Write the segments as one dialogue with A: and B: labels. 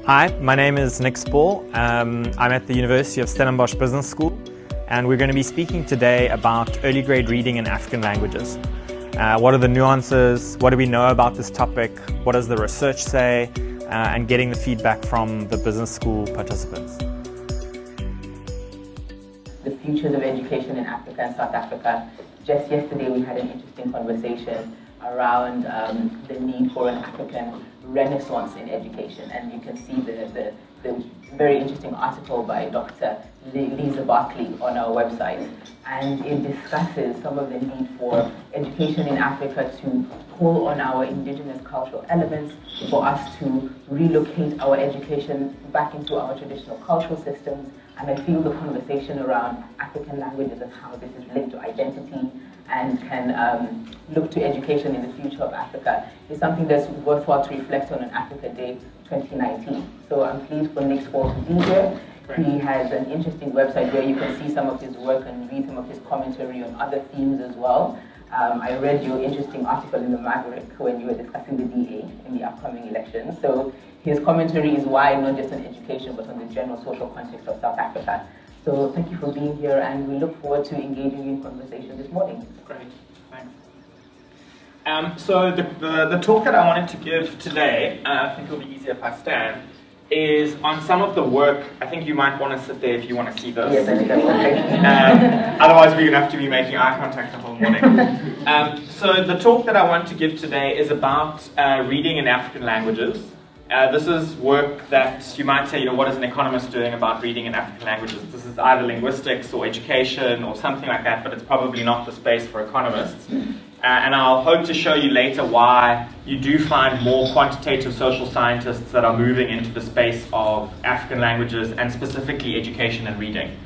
A: Hi, my name is Nic Spaull. I'm at the University of Stellenbosch Business School, and we're going to be speaking today about early grade reading in African languages. What are the nuances? What do we know about this topic? What does the research say? And getting the feedback from the business school participants.
B: The futures of education in Africa and South Africa. Just yesterday we had an interesting conversation around the need for an African renaissance in education, and you can see the very interesting article by Dr. Lisa Barkley on our website, and it discusses some of the need for education in Africa to pull on our indigenous cultural elements, for us to relocate our education back into our traditional cultural systems. And I feel the conversation around African languages and how this is linked to identity and can look to education in the future of Africa is something that's worthwhile to reflect on Africa Day 2019. So I'm pleased for Nic Spaull to be here. He has an interesting website where you can see some of his work and read some of his commentary on other themes as well. I read your interesting article in the Maverick when you were discussing the DA in the upcoming election. So his commentary is wide, not just on education, but on the general social context of South Africa. So thank you for being here, and we look forward to engaging in conversation this morning.
C: Great, thanks. So the talk that I wanted to give today, I think it'll be easier if I stand, is on some of the work. I think you might want to sit there if you want to see this.
B: Yes, I think that's okay.
C: Otherwise we're going to have to be making eye contact the whole morning. So the talk that I want to give today is about reading in African languages. This is work that you might say, what is an economist doing about reading in African languages? This is either linguistics or education or something like that, but it's probably not the space for economists. And I'll hope to show you later why you do find more quantitative social scientists that are moving into the space of African languages and specifically education and reading.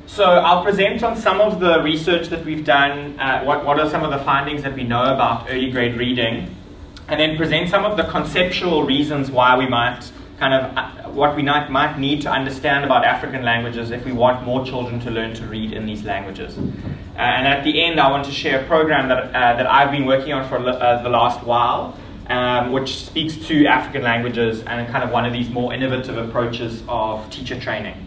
C: So I'll present on some of the research that we've done, what are some of the findings that we know about early grade reading, and then present some of the conceptual reasons why we might what we might need to understand about African languages if we want more children to learn to read in these languages. And at the end, I want to share a program that I've been working on for the last while, which speaks to African languages and kind of one of these more innovative approaches of teacher training.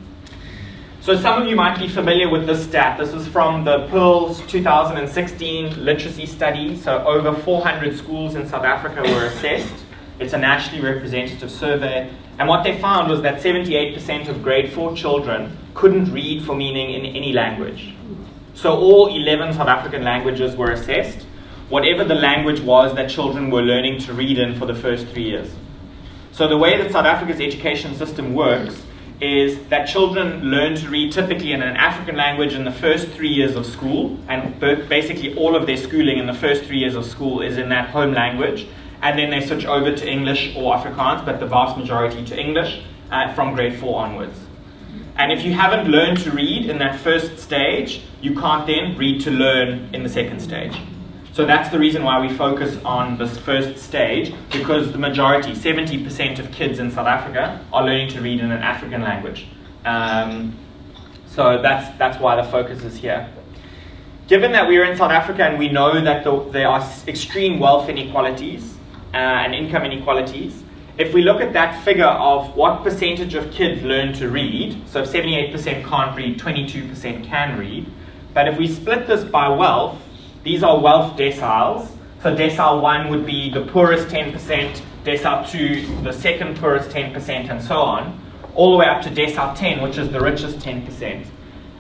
C: So some of you might be familiar with this stat. This is from the Pearl's 2016 literacy study. So over 400 schools in South Africa were assessed. It's a nationally representative survey. And what they found was that 78% of grade 4 children couldn't read for meaning in any language. So all 11 South African languages were assessed, whatever the language was that children were learning to read in for the first 3 years. So the way that South Africa's education system works is that children learn to read typically in an African language in the first 3 years of school, and basically all of their schooling in the first 3 years of school is in that home language, and then they switch over to English or Afrikaans, but the vast majority to English from grade 4 onwards. And if you haven't learned to read in that first stage, you can't then read to learn in the second stage. So that's the reason why we focus on this first stage, because the majority, 70% of kids in South Africa are learning to read in an African language. So that's why the focus is here. Given that we're in South Africa and we know that there are extreme wealth inequalities and income inequalities, if we look at that figure of what percentage of kids learn to read, so if 78% can't read, 22% can read, but if we split this by wealth, these are wealth deciles. So decile 1 would be the poorest 10%, decile 2 the second poorest 10%, and so on, all the way up to decile 10, which is the richest 10%.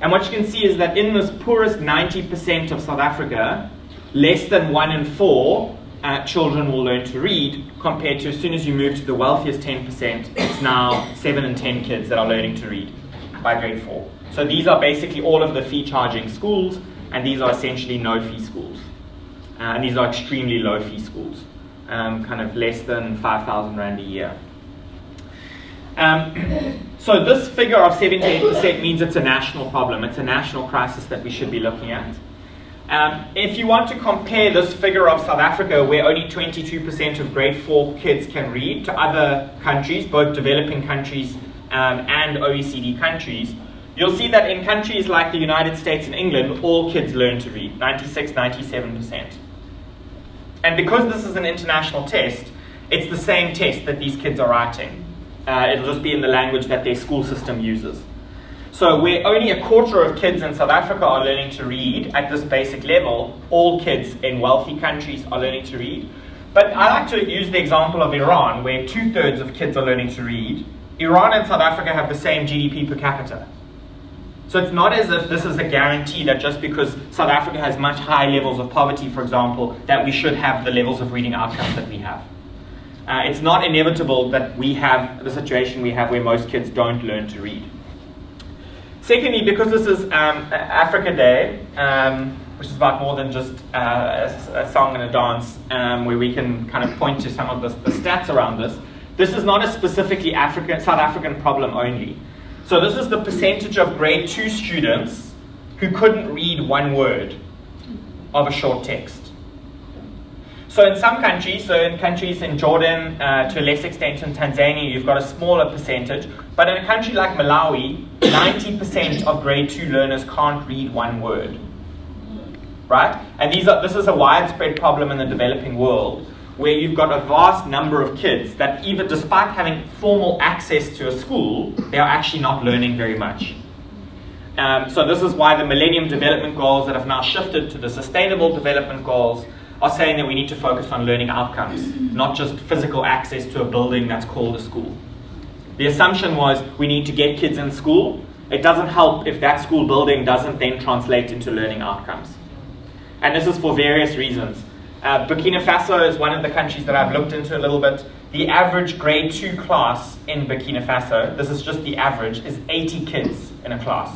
C: And what you can see is that in this poorest 90% of South Africa, less than 1 in 4 children will learn to read, compared to as soon as you move to the wealthiest 10%, it's now 7 in 10 kids that are learning to read by grade 4. So these are basically all of the fee-charging schools, and these are essentially no-fee schools. And these are extremely low-fee schools, kind of less than 5,000 Rand a year. So this figure of 78% means it's a national problem. It's a national crisis that we should be looking at. If you want to compare this figure of South Africa, where only 22% of grade 4 kids can read, to other countries, both developing countries and OECD countries, you'll see that in countries like the United States and England, all kids learn to read, 96, 97%. And because this is an international test, it's the same test that these kids are writing. It'll just be in the language that their school system uses. So where only a quarter of kids in South Africa are learning to read at this basic level, all kids in wealthy countries are learning to read. But I like to use the example of Iran, where 2/3 of kids are learning to read. Iran and South Africa have the same GDP per capita. So it's not as if this is a guarantee that just because South Africa has much higher levels of poverty, for example, that we should have the levels of reading outcomes that we have. It's not inevitable that we have the situation we have where most kids don't learn to read. Secondly, because this is Africa Day, which is about more than just a song and a dance, where we can kind of point to some of the stats around this, this is not a specifically South African problem only. So this is the percentage of grade 2 students who couldn't read one word of a short text. So in some countries, so in countries in Jordan, to a less extent in Tanzania, you've got a smaller percentage. But in a country like Malawi, 90% of grade 2 learners can't read one word. Right? And this is a widespread problem in the developing world, where you've got a vast number of kids that even despite having formal access to a school, they are actually not learning very much. So this is why the Millennium Development Goals that have now shifted to the Sustainable Development Goals are saying that we need to focus on learning outcomes, not just physical access to a building that's called a school. The assumption was we need to get kids in school. It doesn't help if that school building doesn't then translate into learning outcomes. And this is for various reasons. Burkina Faso is one of the countries that I've looked into a little bit. The average grade 2 class in Burkina Faso, this is just the average, is 80 kids in a class.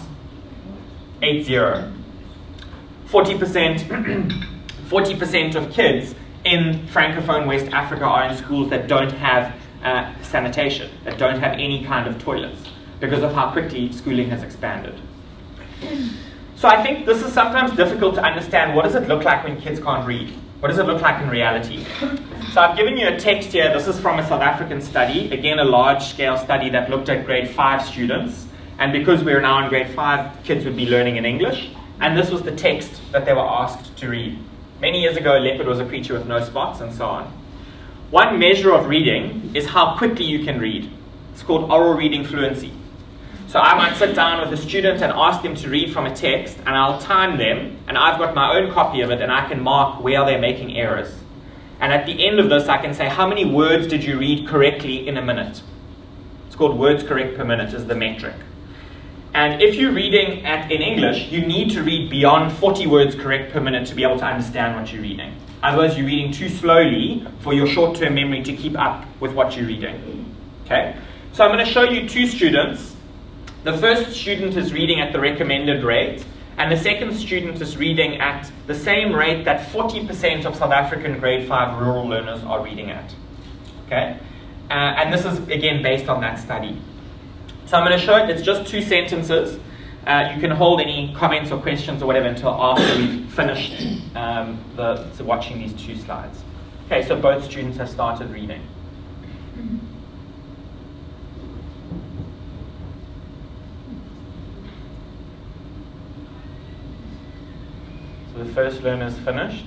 C: 80. 40% of kids in Francophone West Africa are in schools that don't have sanitation, that don't have any kind of toilets, because of how quickly schooling has expanded. So I think this is sometimes difficult to understand. What does it look like when kids can't read? What does it look like in reality? So I've given you a text here. This is from a South African study, again a large-scale study that looked at grade 5 students. And because we're now in grade 5, kids would be learning in English. And this was the text that they were asked to read. Many years ago, a leopard was a creature with no spots, and so on. One measure of reading is how quickly you can read. It's called oral reading fluency. So I might sit down with a student and ask them to read from a text, and I'll time them, and I've got my own copy of it, and I can mark where they're making errors. And at the end of this, I can say, how many words did you read correctly in a minute? It's called words correct per minute is the metric. And if you're reading in English, you need to read beyond 40 words correct per minute to be able to understand what you're reading. Otherwise, you're reading too slowly for your short-term memory to keep up with what you're reading. Okay? So I'm going to show you two students. The first student is reading at the recommended rate, and the second student is reading at the same rate that 40% of South African grade 5 rural learners are reading at. Okay? And this is, again, based on that study. So I'm going to show it. It's just 2 sentences. You can hold any comments or questions or whatever until after we've finished watching these 2 slides. Okay, so both students have started reading. So the first learner is finished.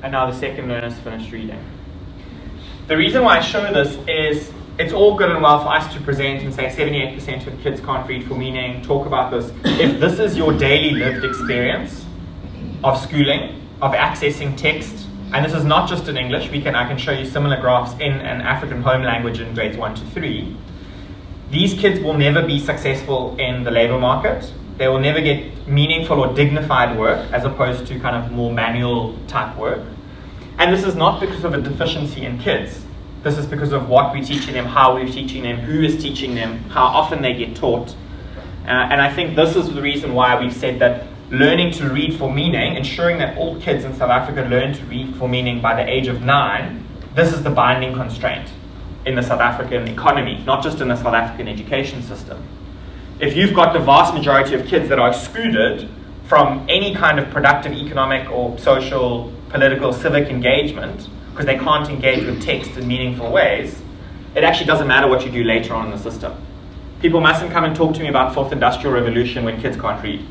C: And now the second learner's finished reading. The reason why I show this is it's all good and well for us to present and say 78% of kids can't read for meaning, talk about this. If this is your daily lived experience of schooling, of accessing text, and this is not just in English, I can show you similar graphs in an African home language in grades 1 to 3, these kids will never be successful in the labor market. They will never get meaningful or dignified work as opposed to kind of more manual type work. And this is not because of a deficiency in kids. This is because of what we're teaching them, how we're teaching them, who is teaching them, how often they get taught. And I think this is the reason why we've said that learning to read for meaning, ensuring that all kids in South Africa learn to read for meaning by the age of 9, this is the binding constraint in the South African economy, not just in the South African education system. if you've got the vast majority of kids that are excluded from any kind of productive economic or social, political, civic engagement, because they can't engage with text in meaningful ways, it actually doesn't matter what you do later on in the system. People mustn't come and talk to me about fourth industrial revolution when kids can't read.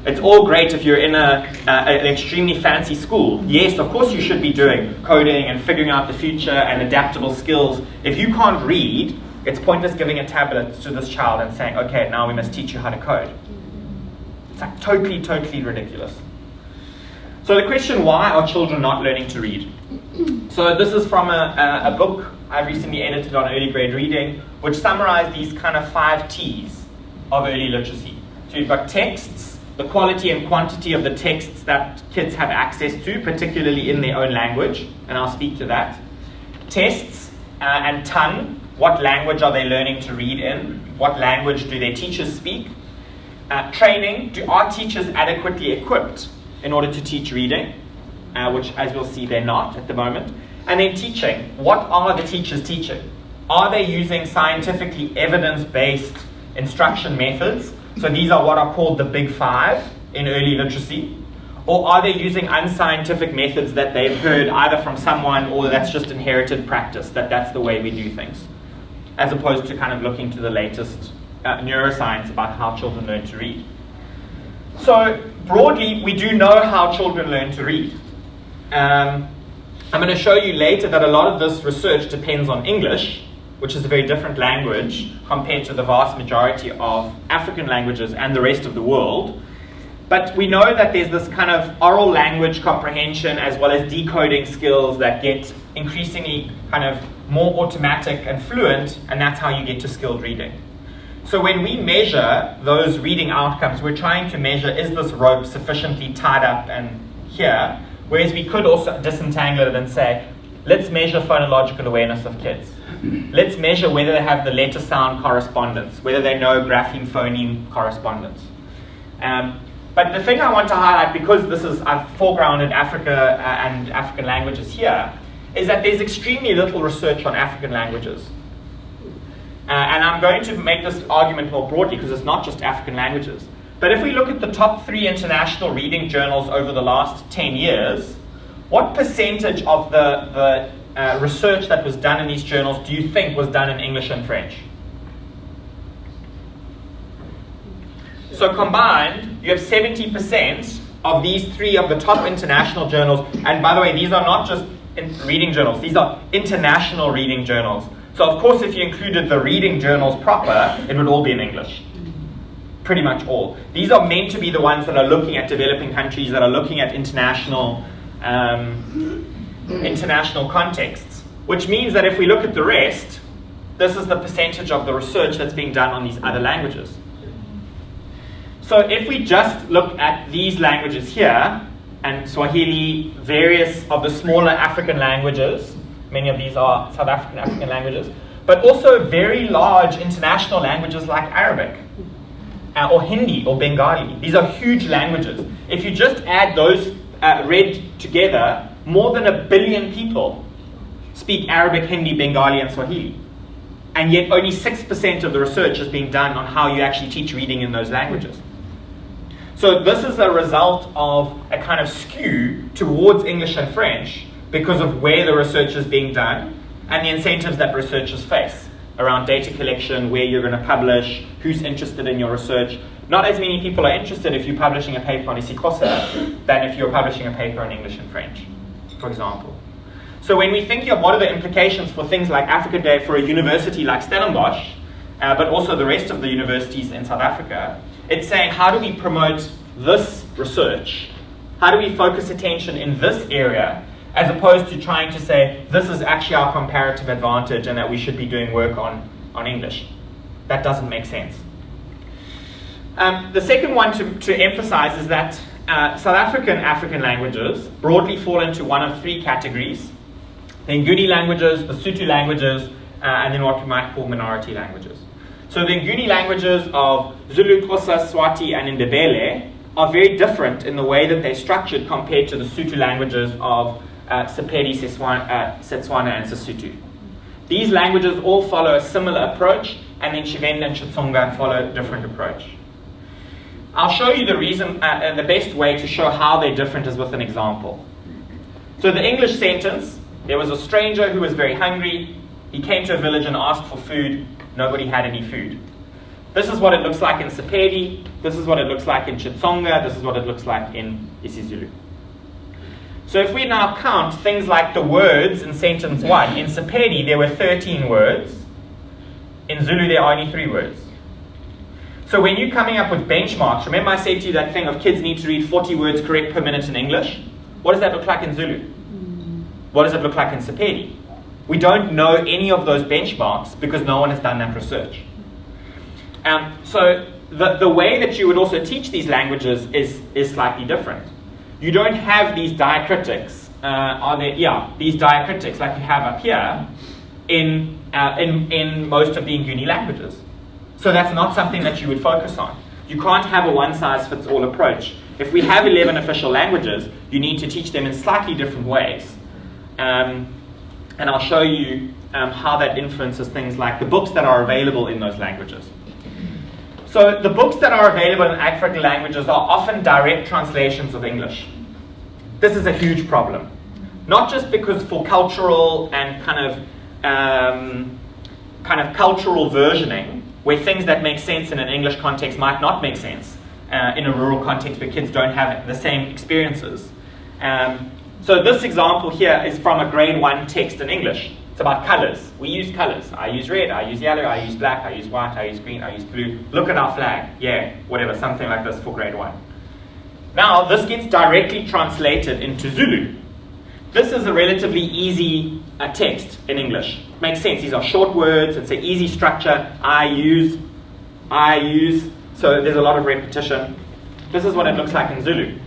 C: It's all great if you're in an extremely fancy school. Yes, of course you should be doing coding and figuring out the future and adaptable skills. If you can't read, it's pointless giving a tablet to this child and saying, okay, now we must teach you how to code. It's like totally, totally ridiculous. So the question, why are children not learning to read? So this is from a book I've recently edited on early grade reading, which summarized these kind of 5 T's of early literacy. So you've got texts, the quality and quantity of the texts that kids have access to, particularly in their own language, and I'll speak to that. Tests and tongue, what language are they learning to read in? What language do their teachers speak? Training, are teachers adequately equipped in order to teach reading? Which, as we'll see, they're not at the moment. And then teaching, what are the teachers teaching? Are they using scientifically evidence-based instruction methods? So these are what are called the big 5 in early literacy. Or are they using unscientific methods that they've heard either from someone or that's just inherited practice, that's the way we do things, as opposed to kind of looking to the latest neuroscience about how children learn to read. So broadly, we do know how children learn to read. I'm going to show you later that a lot of this research depends on English, which is a very different language compared to the vast majority of African languages and the rest of the world. But we know that there's this kind of oral language comprehension as well as decoding skills that get increasingly kind of more automatic and fluent, and that's how you get to skilled reading. So when we measure those reading outcomes, we're trying to measure, is this rope sufficiently tied up and here? Whereas we could also disentangle it and say, let's measure phonological awareness of kids. Let's measure whether they have the letter sound correspondence, whether they know grapheme phoneme correspondence. But the thing I want to highlight, because I've foregrounded Africa and African languages here, is that there's extremely little research on African languages. And I'm going to make this argument more broadly because it's not just African languages. But if we look at the top 3 international reading journals over the last 10 years, what percentage of the research that was done in these journals do you think was done in English and French? So combined, you have 70% of these 3 of the top international journals. And by the way, these are not just reading journals. These are international reading journals. So of course, if you included the reading journals proper, it would all be in English. Pretty much all. These are meant to be the ones that are looking at developing countries, that are looking at international contexts. Which means that if we look at the rest, this is the percentage of the research that's being done on these other languages. So if we just look at these languages here, and Swahili, various of the smaller African languages, many of these are South African languages, but also very large international languages like Arabic, or Hindi, or Bengali. These are huge languages. If you just add those read together, more than 1 billion people speak Arabic, Hindi, Bengali, and Swahili. And yet only 6% of the research is being done on how you actually teach reading in those languages. So this is a result of a kind of skew towards English and French because of where the research is being done and the incentives that researchers face around data collection, where you're going to publish, who's interested in your research. Not as many people are interested if you're publishing a paper on isiXhosa than if you're publishing a paper in English and French, for example. So when we think of what are the implications for things like Africa Day for a university like Stellenbosch, but also the rest of the universities in South Africa, it's saying, how do we promote this research? How do we focus attention in this area, as opposed to trying to say, this is actually our comparative advantage and that we should be doing work on English? That doesn't make sense. The second one to emphasize is that South African languages broadly fall into one of 3 categories: the Nguni languages, the Sotho languages, and then what we might call minority languages. So the Nguni languages of Zulu, Xhosa, Swati, and Ndebele are very different in the way that they're structured compared to the Sotho languages of Sepedi, Setswana, and Sesotho. These languages all follow a similar approach, and then Shivenda and Chitsonga follow a different approach. I'll show you the reason, the best way to show how they're different is with an example. So the English sentence, there was a stranger who was very hungry. He came to a village and asked for food. Nobody had any food. This is what it looks like in Sepedi. This is what it looks like in Chitsonga. This is what it looks like in isiZulu. So if we now count things like the words in sentence 1, in Sepedi there were 13 words. In Zulu there are only 3 words. So when you're coming up with benchmarks, remember I said to you that thing of kids need to read 40 words correct per minute in English? What does that look like in Zulu? What does it look like in Sepedi? We don't know any of those benchmarks because no one has done that research. So the way that you would also teach these languages is slightly different. You don't have these diacritics, these diacritics like you have up here in most of the Nguni languages. So that's not something that you would focus on. You can't have a one-size-fits-all approach. If we have 11 official languages, you need to teach them in slightly different ways. And I'll show you how that influences things like the books that are available in those languages. So the books that are available in African languages are often direct translations of English. This is a huge problem. Not just because for cultural and kind of cultural versioning, where things that make sense in an English context might not make sense in a rural context where kids don't have the same experiences. So this example here is from a grade 1 text in English. It's about colors. We use colors. I use red, I use yellow, I use black, I use white, I use green, I use blue. Look at our flag. Yeah, whatever, something like this for grade 1. Now, this gets directly translated into Zulu. This is a relatively easy text in English. Makes sense. These are short words. It's an easy structure. I use. So there's a lot of repetition. This is what it looks like in Zulu.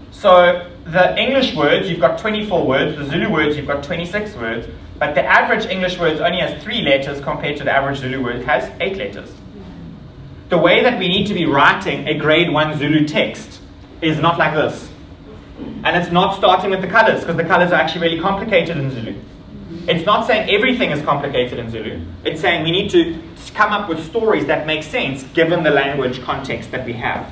C: So the English words, you've got 24 words. The Zulu words, you've got 26 words. But the average English words only has 3 letters compared to the average Zulu word has 8 letters. The way that we need to be writing a grade 1 Zulu text is not like this. And it's not starting with the colors, because the colors are actually really complicated in Zulu. It's not saying everything is complicated in Zulu. It's saying we need to come up with stories that make sense given the language context that we have.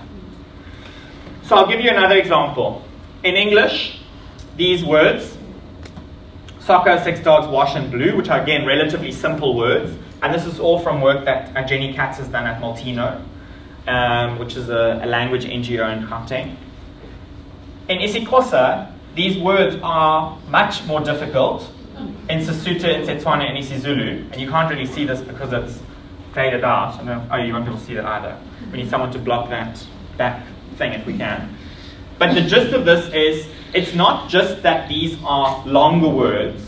C: So I'll give you another example. In English, these words, soccer, 6 dogs, wash and blue, which are again relatively simple words. And this is all from work that Jenny Katz has done at Multino, which is a language NGO in Gauteng. In isiXhosa, these words are much more difficult in Sesotho, in Setswana, and isiZulu. And you can't really see this because it's faded out. Oh, you won't be able to see that either. We need someone to block that thing if we can. But the gist of this is, it's not just that these are longer words,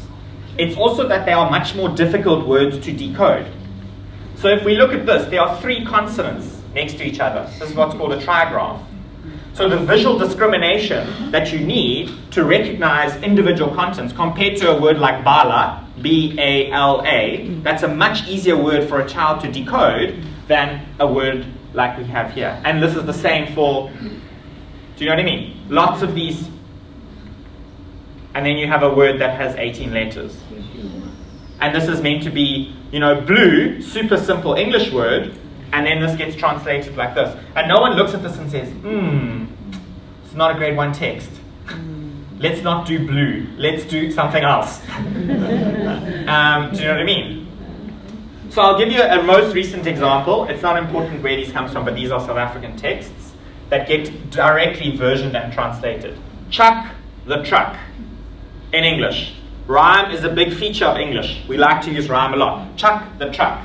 C: it's also that they are much more difficult words to decode. So if we look at this, there are 3 consonants next to each other. This is what's called a trigraph. So the visual discrimination that you need to recognize individual consonants compared to a word like bala, B-A-L-A, that's a much easier word for a child to decode than a word like we have here. And this is the same for, do you know what I mean? Lots of these. And then you have a word that has 18 letters. And this is meant to be, blue, super simple English word, and then this gets translated like this. And no one looks at this and says, it's not a grade 1 text. Let's not do blue. Let's do something else. Do you know what I mean? So I'll give you a most recent example. It's not important where these comes from, but these are South African texts that get directly versioned and translated. Chuck the truck in English. Rhyme is a big feature of English. We like to use rhyme a lot. Chuck the truck.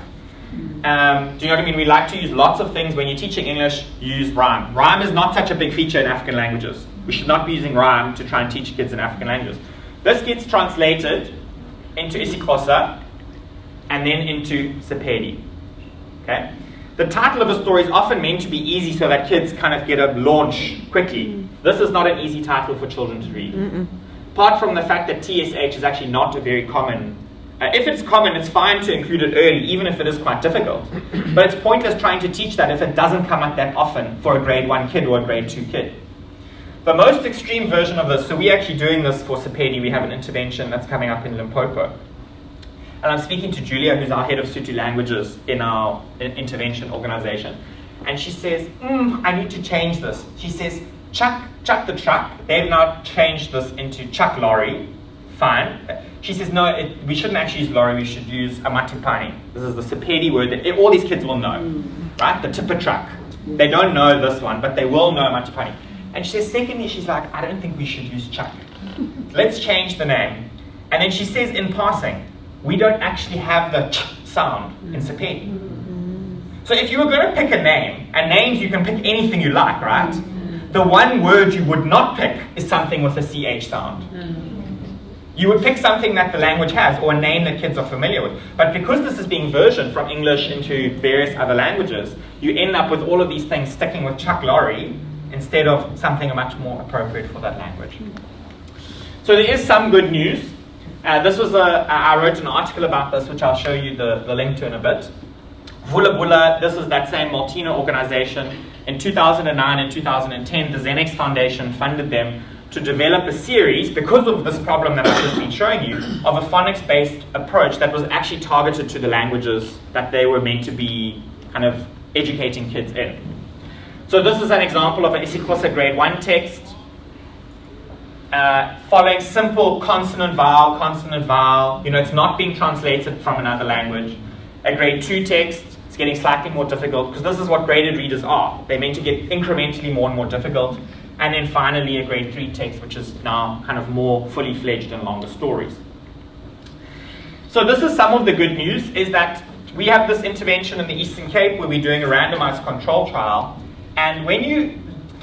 C: Do you know what I mean? We like to use lots of things. When you're teaching English, use rhyme. Rhyme is not such a big feature in African languages. We should not be using rhyme to try and teach kids in African languages. This gets translated into isiXhosa and then into Sepedi. Okay? The title of a story is often meant to be easy so that kids kind of get a launch quickly. This is not an easy title for children to read. Apart from the fact that TSH is actually not a very common. If it's common, it's fine to include it early, even if it is quite difficult. But it's pointless trying to teach that if it doesn't come up that often for a grade 1 kid or a grade 2 kid. The most extreme version of this, so we're actually doing this for Sepedi. We have an intervention that's coming up in Limpopo. And I'm speaking to Julia, who's our head of Sotho languages in our intervention organization. And she says, I need to change this. She says, chuck the truck. They've now changed this into chuck lorry. Fine. She says, no, we shouldn't actually use lorry, we should use a matipani. This is the Sepedi word that all these kids will know, right? The tipper truck. They don't know this one, but they will know matipani. And she says, secondly, she's like, I don't think we should use chuck. Let's change the name. And then she says in passing, we don't actually have the ch sound in Sepedi. So if you were going to pick a name, and names you can pick anything you like, right? The one word you would not pick is something with a CH sound. You would pick something that the language has, or a name that kids are familiar with. But because this is being versioned from English into various other languages, you end up with all of these things sticking with chuck lorry instead of something much more appropriate for that language. So there is some good news. This was I wrote an article about this, which I'll show you the link to in a bit. Vula Vula, this is that same Maltina organization. In 2009 and 2010, the Xenex Foundation funded them to develop a series, because of this problem that I've just been showing you, of a phonics-based approach that was actually targeted to the languages that they were meant to be kind of educating kids in. So this is an example of an isiXhosa grade 1 text, following simple consonant, vowel, it's not being translated from another language. A grade 2 text, it's getting slightly more difficult, because this is what graded readers are. They're meant to get incrementally more and more difficult. And then finally a grade 3 text, which is now kind of more fully fledged and longer stories. So this is some of the good news, is that we have this intervention in the Eastern Cape where we're doing a randomized control trial. And when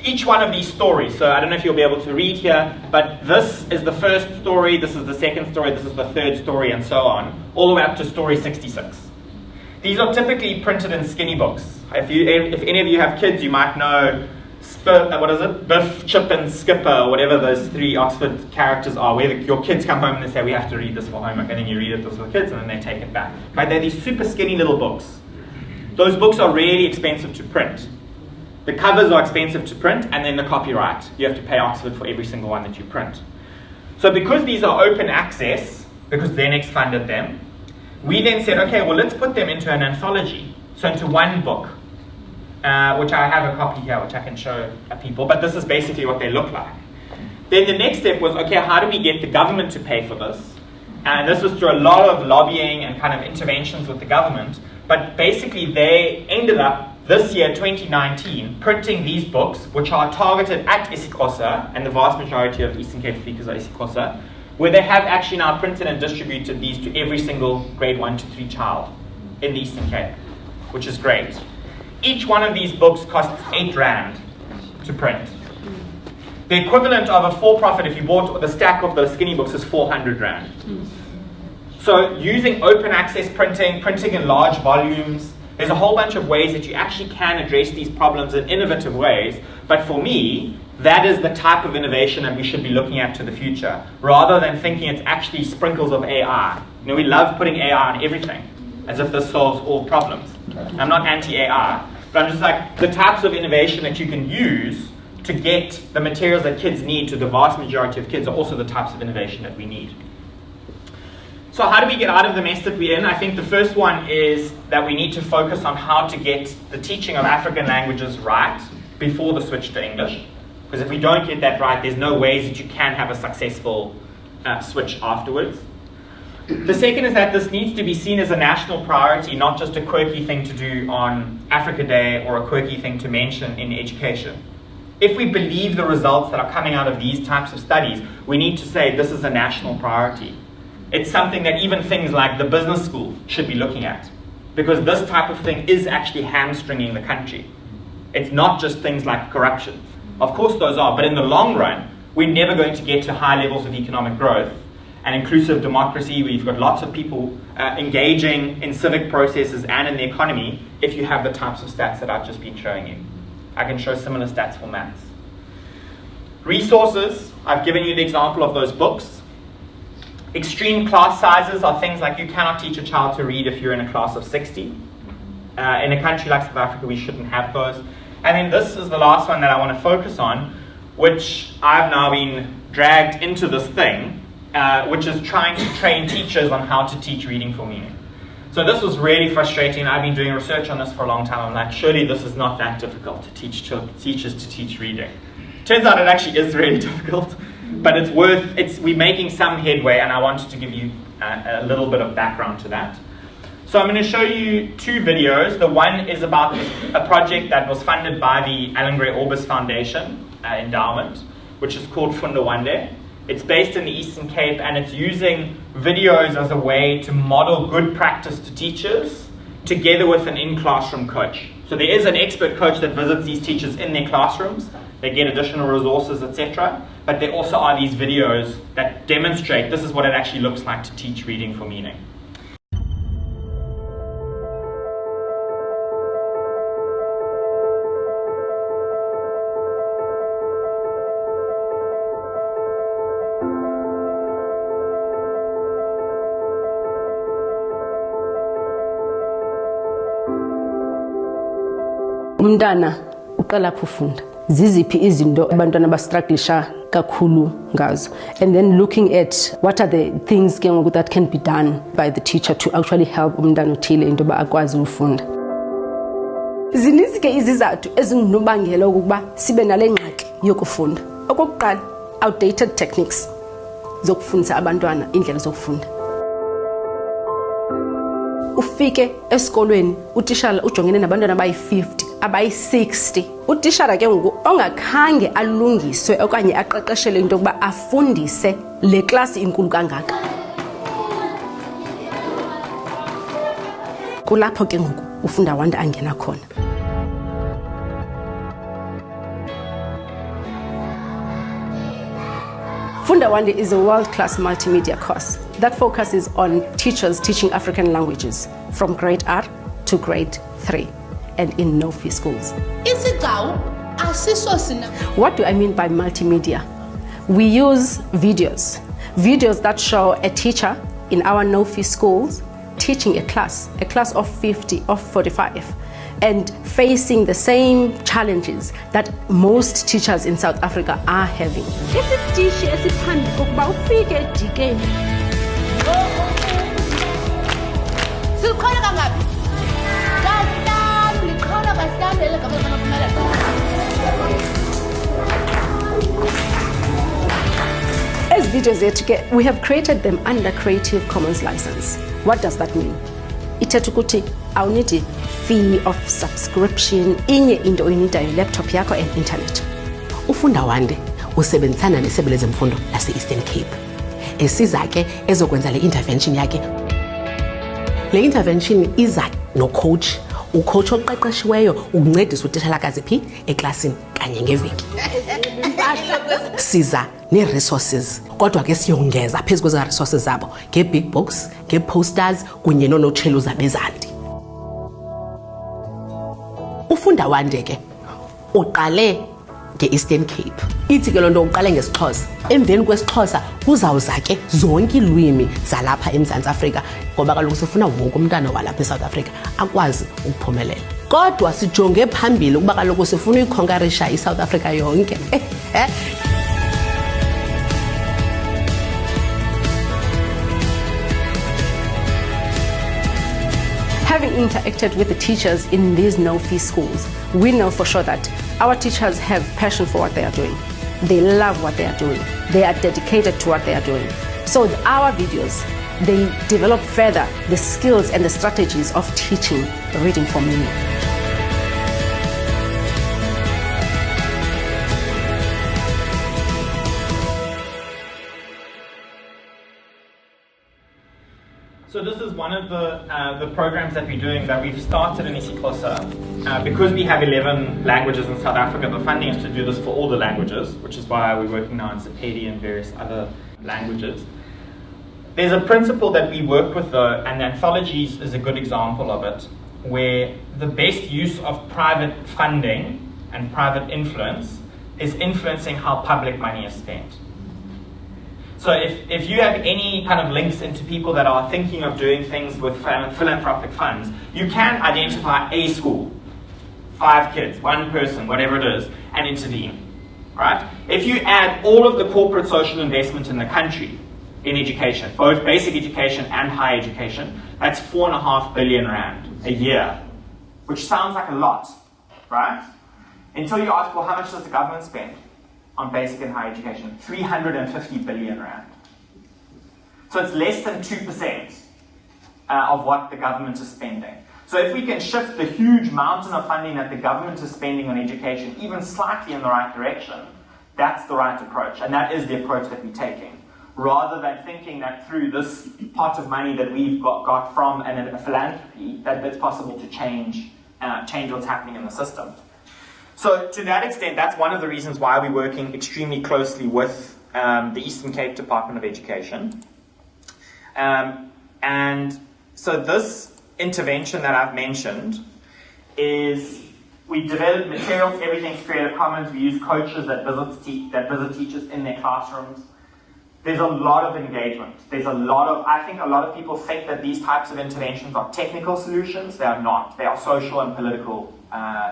C: each one of these stories, so I don't know if you'll be able to read here, but this is the first story, this is the second story, this is the third story, and so on, all the way up to story 66. These are typically printed in skinny books. If any of you have kids, you might know Biff, Chip, and Skipper, whatever those 3 Oxford characters are, where your kids come home and they say, we have to read this for homework, and then you read it to the kids, and then they take it back. Right? They're these super skinny little books. Those books are really expensive to print. The covers are expensive to print, and then the copyright. You have to pay Oxford for every single one that you print. So because these are open access, because Xenex funded them, we then said, okay, well, let's put them into an anthology, so into one book. Which I have a copy here, which I can show people, but this is basically what they look like. Then the next step was, okay, how do we get the government to pay for this? And this was through a lot of lobbying and kind of interventions with the government, but basically they ended up, this year, 2019, printing these books, which are targeted at isiXhosa, and the vast majority of Eastern Cape speakers are isiXhosa, where they have actually now printed and distributed these to every single grade 1 to 3 child in the Eastern Cape, which is great. Each one of these books costs 8 Rand to print. The equivalent of a for-profit, if you bought the stack of the skinny books, is 400 Rand. So using open access printing in large volumes, there's a whole bunch of ways that you actually can address these problems in innovative ways. But for me, that is the type of innovation that we should be looking at to the future, rather than thinking it's actually sprinkles of AI. We love putting AI on everything, as if this solves all problems. I'm not anti-AI, but I'm just like, the types of innovation that you can use to get the materials that kids need to the vast majority of kids are also the types of innovation that we need. So how do we get out of the mess that we're in? I think the first one is that we need to focus on how to get the teaching of African languages right before the switch to English. Because if we don't get that right, there's no ways that you can have a successful switch afterwards. The second is that this needs to be seen as a national priority, not just a quirky thing to do on Africa Day or a quirky thing to mention in education. If we believe the results that are coming out of these types of studies, we need to say this is a national priority. It's something that even things like the business school should be looking at, because this type of thing is actually hamstringing the country. It's not just things like corruption. Of course those are, but in the long run, we're never going to get to high levels of economic growth and inclusive democracy, where you've got lots of people engaging in civic processes and in the economy, if you have the types of stats that I've just been showing you. I can show similar stats for maths. Resources, I've given you the example of those books. Extreme class sizes are things like you cannot teach a child to read if you're in a class of 60. In a country like South Africa, we shouldn't have those. And then this is the last one that I want to focus on, which I've now been dragged into this thing, which is trying to train teachers on how to teach reading for meaning. So this was really frustrating. I've been doing research on this for a long time. I'm like, surely this is not that difficult to teach teachers to teach reading. Turns out it actually is really difficult, but we're making some headway, and I wanted to give you a little bit of background to that. So I'm going to show you two videos. The one is about a project that was funded by the Alan Gray Orbis Foundation endowment, which is called Funda Wande. It's based in the Eastern Cape, and it's using videos as a way to model good practice to teachers together with an in-classroom coach. So there is an expert coach that visits these teachers in their classrooms. They get additional resources, etc. But there also are these videos that demonstrate this is what it actually looks like to teach reading for meaning.
D: Umntana uqala kufunda ziziphi izinto abantwana bastrugglisha kakhulu ngazo, and then looking at what are the things that can be done by the teacher to actually help umntana uthile into ba akwazi ufunda. Zininzi ke izizathu ezingunobangela ukuba sibe nale ngxaki yokufunda. Okokuqala, outdated techniques zokufundisa abantwana indlela zokufunda. Ufike esikolweni utishala ujongene nabantwana abayi-50 abayi-60, utishala ke ngoku ongakhange alungiswe okanye aqeqeshelwe into yokuba afundise le klasi inkulu kangaka. Kulapho ke ngoku uFunda Wande angena khona. Funda Wande is a world-class multimedia course that focuses on teachers teaching African languages from grade R to grade 3 and in no-fee schools. What do I mean by multimedia? We use videos that show a teacher in our no-fee schools teaching a class of 50 or 45, and facing the same challenges that most teachers in South Africa are having. As videos, we have created them under Creative Commons license. What does that mean? Itatukuti, I'll need a fee of subscription inye into oyinidayo laptop yakho and internet.
E: Ufunda Wande usebenzisana nesebe lezemfundo lase-Eastern Cape. Esiza ke ezokwenza le intervention yakhe. Le intervention iza no coach, ucoach oqeqeshiweyo ukuncedisa utitshalakazi phi eklasini kanye ngeveki. Siza ne-resources, kodwa ke siyongeza phezu kweza resources zabo nge-big books, nge-posters kunye nonochelo zabezandi. Ufunda Wande ke uqale nge-Eastern Cape. Ithi ke loo nto uqale ngesiXhosa. Emveni kwesiXhosa kuzawuza ke zonke iilwimi zalapha eMzantsi Afrika, ngoba kaloku sifuna wonke umntana walapha eSouth Africa akwazi ukuphumelela. Kodwa sijonge phambili ukuba kaloku sifuna uyikhonkarisha iSouth Africa yonke.
D: Having interacted with the teachers in these no-fee schools, we know for sure that our teachers have passion for what they are doing. They love what they are doing. They are dedicated to what they are doing. So our videos, they develop further the skills and the strategies of teaching reading for meaning.
C: So this is one of the programs that we're doing that we've started in isiXhosa. Because we have 11 languages in South Africa, the funding is to do this for all the languages, which is why we're working now in Sepedi and various other languages. There's a principle that we work with though, and Anthologies is a good example of it, where the best use of private funding and private influence is influencing how public money is spent. So if you have any kind of links into people that are thinking of doing things with philanthropic funds, you can identify a school, 5 kids, 1 person, whatever it is, and intervene. Right? If you add all of the corporate social investment in the country, in education, both basic education and higher education. That's 4.5 billion rand a year, which sounds like a lot, right? Until you ask, well, how much does the government spend on basic and higher education? 350 billion rand. So it's less than 2% of what the government is spending. So if we can shift the huge mountain of funding that the government is spending on education even slightly in the right direction, that's the right approach. And that is the approach that we're taking. Rather than thinking that through this pot of money that we've got from a philanthropy, that it's possible to change what's happening in the system. So to that extent, that's one of the reasons why we're working extremely closely with the Eastern Cape Department of Education. And so this intervention that I've mentioned is we develop materials, everything's Creative Commons, we use coaches that visit teachers in their classrooms. There's a lot of engagement. I think a lot of people think that these types of interventions are technical solutions. They are not. They are social and political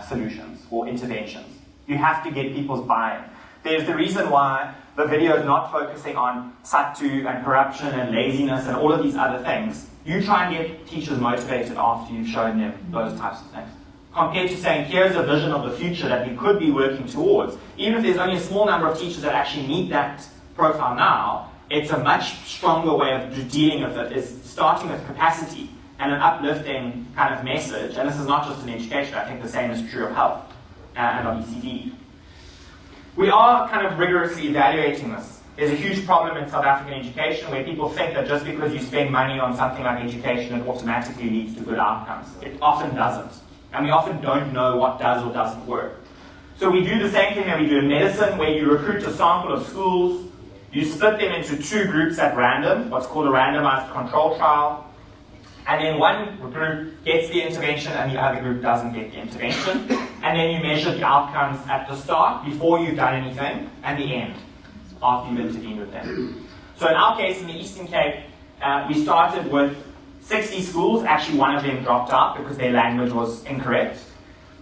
C: solutions or interventions. You have to get people's buy-in. There's the reason why the video is not focusing on SATU and corruption and laziness and all of these other things. You try and get teachers motivated after you've shown them those types of things. Compared to saying, here's a vision of the future that we could be working towards. Even if there's only a small number of teachers that actually meet that profile now, it's a much stronger way of dealing with it. It's starting with capacity and an uplifting kind of message. And this is not just in education. I think the same is true of health and of ECD. We are kind of rigorously evaluating this. There's a huge problem in South African education where people think that just because you spend money on something like education, it automatically leads to good outcomes. It often doesn't. And we often don't know what does or doesn't work. So we do the same thing that we do in medicine, where you recruit a sample of schools, you split them into two groups at random, what's called a randomized control trial, and then one group gets the intervention and the other group doesn't get the intervention. And then you measure the outcomes at the start, before you've done anything, and the end, after you've intervened with them. So in our case, in the Eastern Cape, we started with 60 schools. Actually, one of them dropped out because their language was incorrect.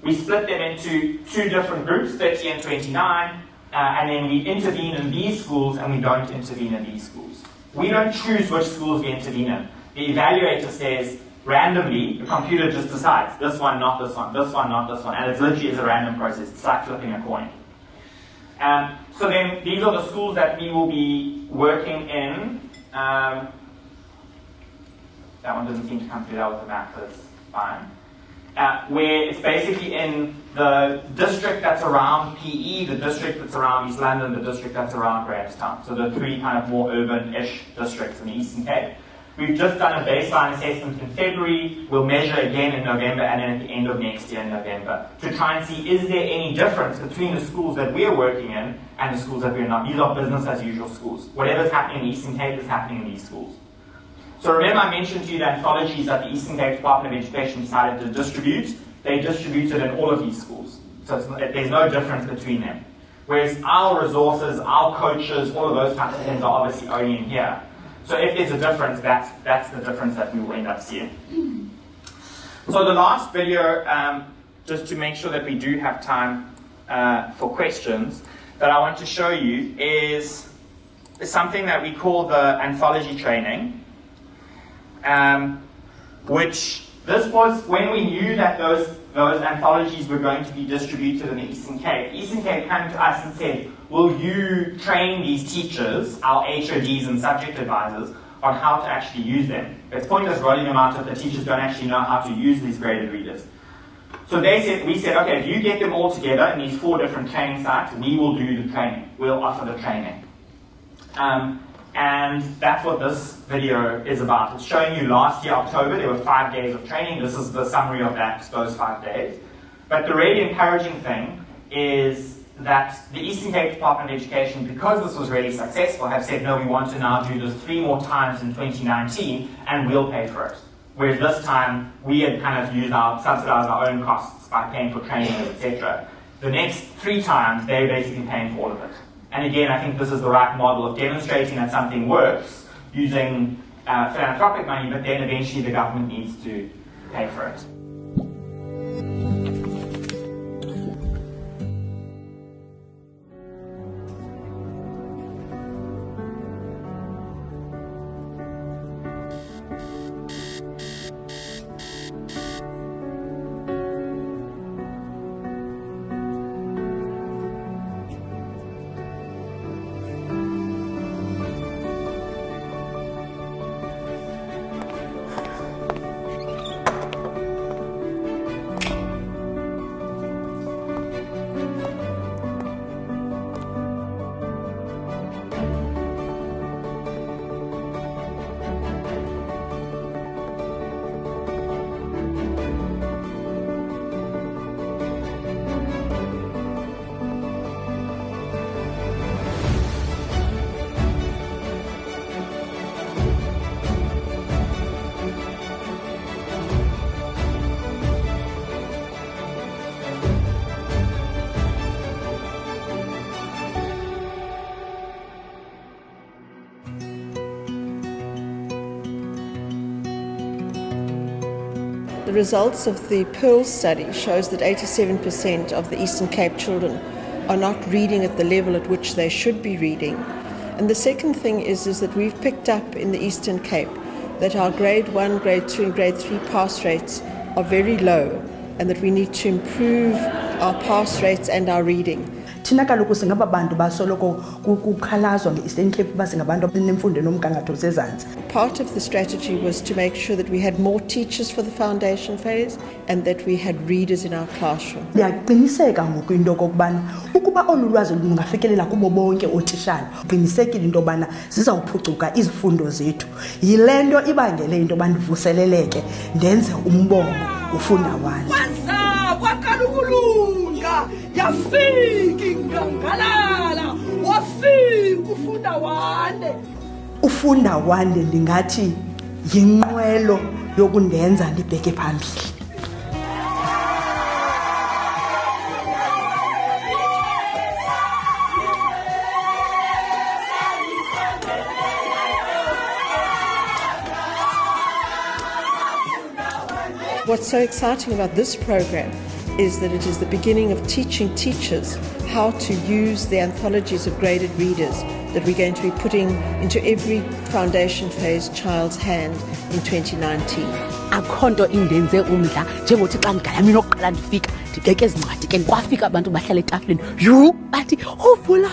C: We split them into two different groups, 30 and 29, and then we intervene in these schools and we don't intervene in these schools. We don't choose which schools we intervene in. The evaluator says, randomly, the computer just decides, this one, not this one, this one, not this one, and it literally is a random process. It's like flipping a coin. So then, these are the schools that we will be working in. That one doesn't seem to come through, that was the map, but it's fine. Where it's basically in the district that's around PE, the district that's around East London, the district that's around Grahamstown. So the three kind of more urban-ish districts in the Eastern Cape. We've just done a baseline assessment in February. We'll measure again in November and then at the end of next year in November to try and see, is there any difference between the schools that we're working in and the schools that we're not. These are business as usual schools. Whatever's happening in the Eastern Cape is happening in these schools. So remember I mentioned to you the anthologies that the Eastern Cape Department of Education decided to distribute. They distributed in all of these schools. So there's no difference between them. Whereas our resources, our coaches, all of those types of things are obviously only in here. So if there's a difference, that's the difference that we will end up seeing. So the last video, just to make sure that we do have time for questions, that I want to show you is something that we call the anthology training, which this was when we knew that those anthologies were going to be distributed in the Eastern Cape. Eastern Cape came to us and said, will you train these teachers, our HODs and subject advisors, on how to actually use them? It's pointless rolling them out if the teachers don't actually know how to use these graded readers. So we said, okay, if you get them all together in these 4 different training sites, we will do the training. We'll offer the training. And that's what this video is about. It's showing you last year, October, there were 5 days of training. This is the summary of those 5 days. But the really encouraging thing is that the Eastern Cape Department of Education, because this was really successful, have said, no, we want to now do this 3 more times in 2019, and we'll pay for it. Whereas this time, we had kind of subsidized our own costs by paying for training, etc. The next 3 times, they're basically paying for all of it. And again, I think this is the right model of demonstrating that something works using philanthropic money, but then eventually the government needs to pay for it.
F: The results of the Pearl study shows that 87% of the Eastern Cape children are not reading at the level at which they should be reading. And the second thing is that we've picked up in the Eastern Cape that our grade 1, grade 2 and grade 3 pass rates are very low, and that we need to improve our pass rates and our reading.
G: Thina kaloku singabantu basoloko kukhalazwa nge-Eastern Cape uba singabantu abanemfundo enomgangatho osezantsi.
F: Part of the strategy was to make sure that we had more teachers for the foundation phase and that we had readers in our classroom.
G: Ndiyaqiniseka ngoku into okokubana ukuba olu lwazi lungafikelela kubo bonke ootitshala, qinisekile into yobana zizawuphucuka izifundo zethu. Yile nto ibangele into yoba ndivuseleleke ndenze umbongo uFunda Wande.
H: Yafiki ngangalala wafika uFunda Wande.
G: uFunda Wande ndingathi yinqwelo yokundenza ndibheke phambili.
F: What's so exciting about this program is that it is the beginning of teaching teachers how to use the anthologies of graded readers that we're going to be putting into every foundation phase child's hand in 2019.
E: Akho nto indenze umdla njengothi xa ngigala mina oqala ndifika ndibeke ezincwadi ke kwafika abantu bahlala etafuleni yhu bathi uvula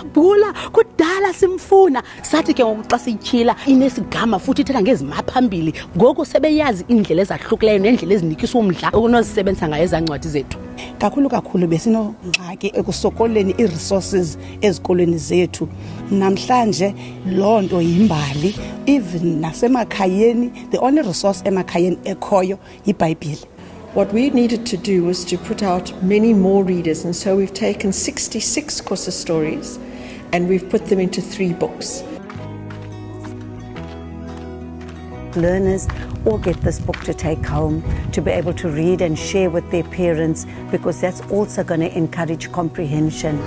E: kudala simfuna sathi ke ngoku xa sityhila inesigama futhi ithetha ngezima phambili ngoku sebeyazi indlela ezahlukileyo nendlela ezinikisa umdla okunozisebenzisa ngayo ezancwadi zethu.
G: Kakhulu besinongxaki ekusokoleni i-resources ezikolweni zethu. Namhlanje loo nto yimbali, even nasemakhayeni the only resource emakhayeni ekhoyo yiBhayibhile.
F: What we needed to do was to put out many more readers, and so we've taken 66 Xhosa stories and we've put them into 3 books.
I: Learners all get this book to take home, to be able to read and share with their parents, because that's also going to encourage comprehension.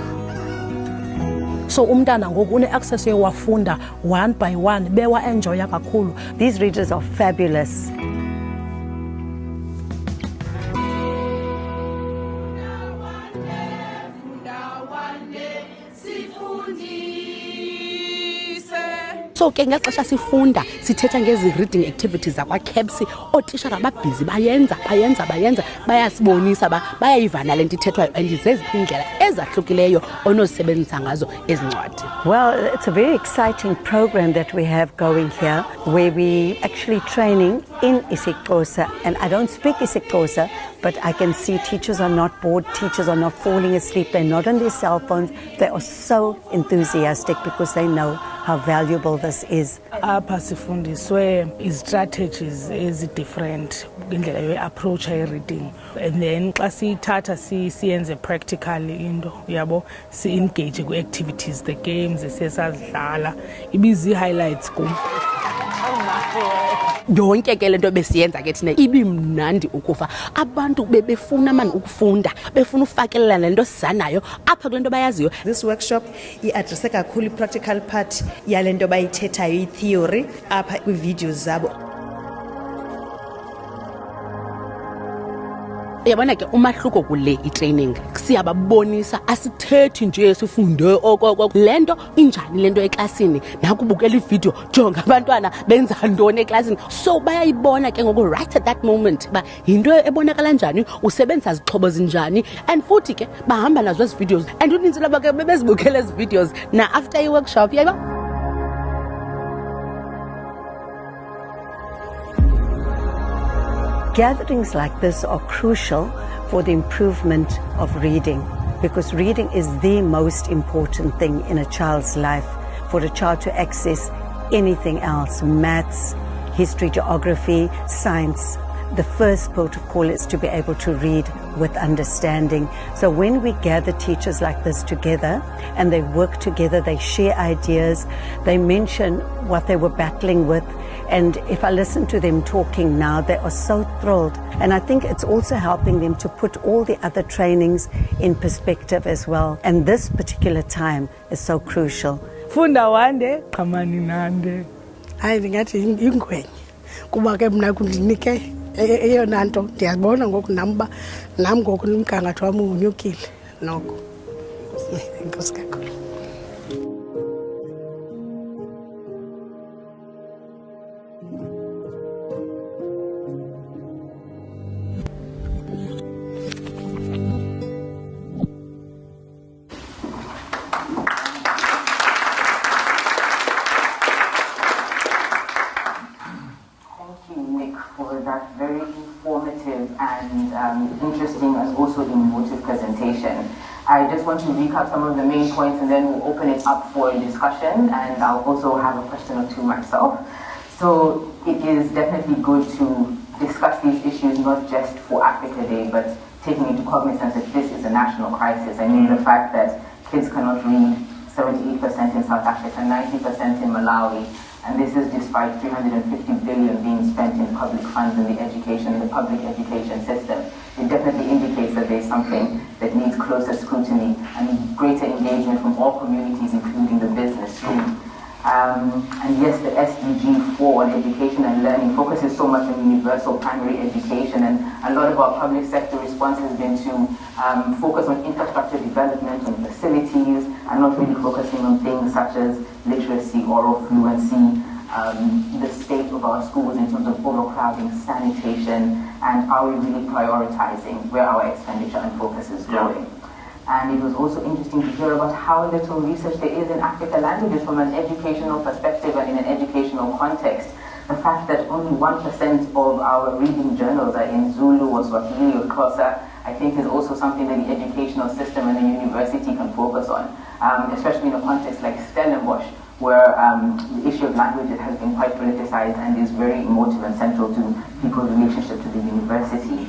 D: So umntana ngoku une-access yewafunda one by one bewa enjoya kakhulu.
I: These readers are fabulous.
E: So ke ngexesha sifunda sithetha ngezi reading activities zakwa CAPS ootishara ababhizi bayenza bayasibonisa bayayivana lento ithethwayo and zeziphi indlela ezahlukileyo onozisebenzisa ngazo ezincwadi.
I: Well, it's a very exciting program that we have going here, where we actually training in isiXhosa, and I don't speak isiXhosa, but I can see teachers are not bored, teachers are not falling asleep, they're not on their cell phones, they are so enthusiastic because they know how valuable this is.
J: Apha sifundiswe strategies different indlela ye-approach ye-reading, and then xa siyithatha siyenze practically into yabo si-engage ku-activities, the games esiyesazidlala ibizi-highlights kum.
E: Yonke ke lento besiyenza ke thina ibimnandi ukufa abantu befuna mani ukufunda befuna ufakelela lento sizanayo apha kulento bayaziyo.
K: This workshop i-address kakhulu i-practical part yalento bayithethayo i-theory apha kwi-videos zabo.
E: Yabona ke umahluko kule i-training siyababonisa asithethi nje sifunde okoko lento injani lento eklasini nakubukela ivideo jonga abantwana benza ntoni eklasini, so bayayibona ke ngoku right at that moment ba into ebonakala njani usebenzisa izixhobo zinjani, and futhi ke bahamba nazo ezi videos and uninzi laba ke bezibukela ezi videos na after i-workshop yayiba.
I: Gatherings like this are crucial for the improvement of reading, because reading is the most important thing in a child's life, for a child to access anything else, maths, history, geography, science. The first port of call is to be able to read with understanding. So when we gather teachers like this together and they work together, they share ideas, they mention what they were battling with, and if I listen to them talking now, they are so thrilled. And I think it's also helping them to put all the other trainings in perspective as well. And this particular time is so crucial.
J: Funda Wande, qhamani nande.
G: Hayi ndingathi ingwenye kuba ke mna kundinike
J: eyona nto ndiyabona ngoku nam ngoku umgangatho wam unyukile noko. Enkosi kakhulu.
B: Interesting and also emotive presentation. I just want to recap some of the main points and then we'll open it up for discussion, and I'll also have a question or two myself. So it is definitely good to discuss these issues not just for Africa Day, but taking into cognizance that this is a national crisis. I mean, the fact that kids cannot read, 78% in South Africa, 90% in Malawi, and this is despite 350 billion being spent in public funds in the public education system. It definitely indicates that there's something that needs closer scrutiny and greater engagement from all communities, including the business stream. And yes, the SDG 4 on education and learning focuses so much on universal primary education, and a lot of our public sector response has been to focus on infrastructure development, on facilities, and not really focusing on things such as literacy, oral fluency, the state of our schools in terms of overcrowding, sanitation, and are we really prioritizing where our expenditure and focus is going. And it was also interesting to hear about how little research there is in African languages from an educational perspective and in an educational context. The fact that only 1% of our reading journals are in Zulu or Swahili or Xhosa, I think is also something that the educational system and the university can focus on, especially in a context like Stellenbosch, where the issue of languages has been quite politicized and is very emotive and central to people's relationship to the university.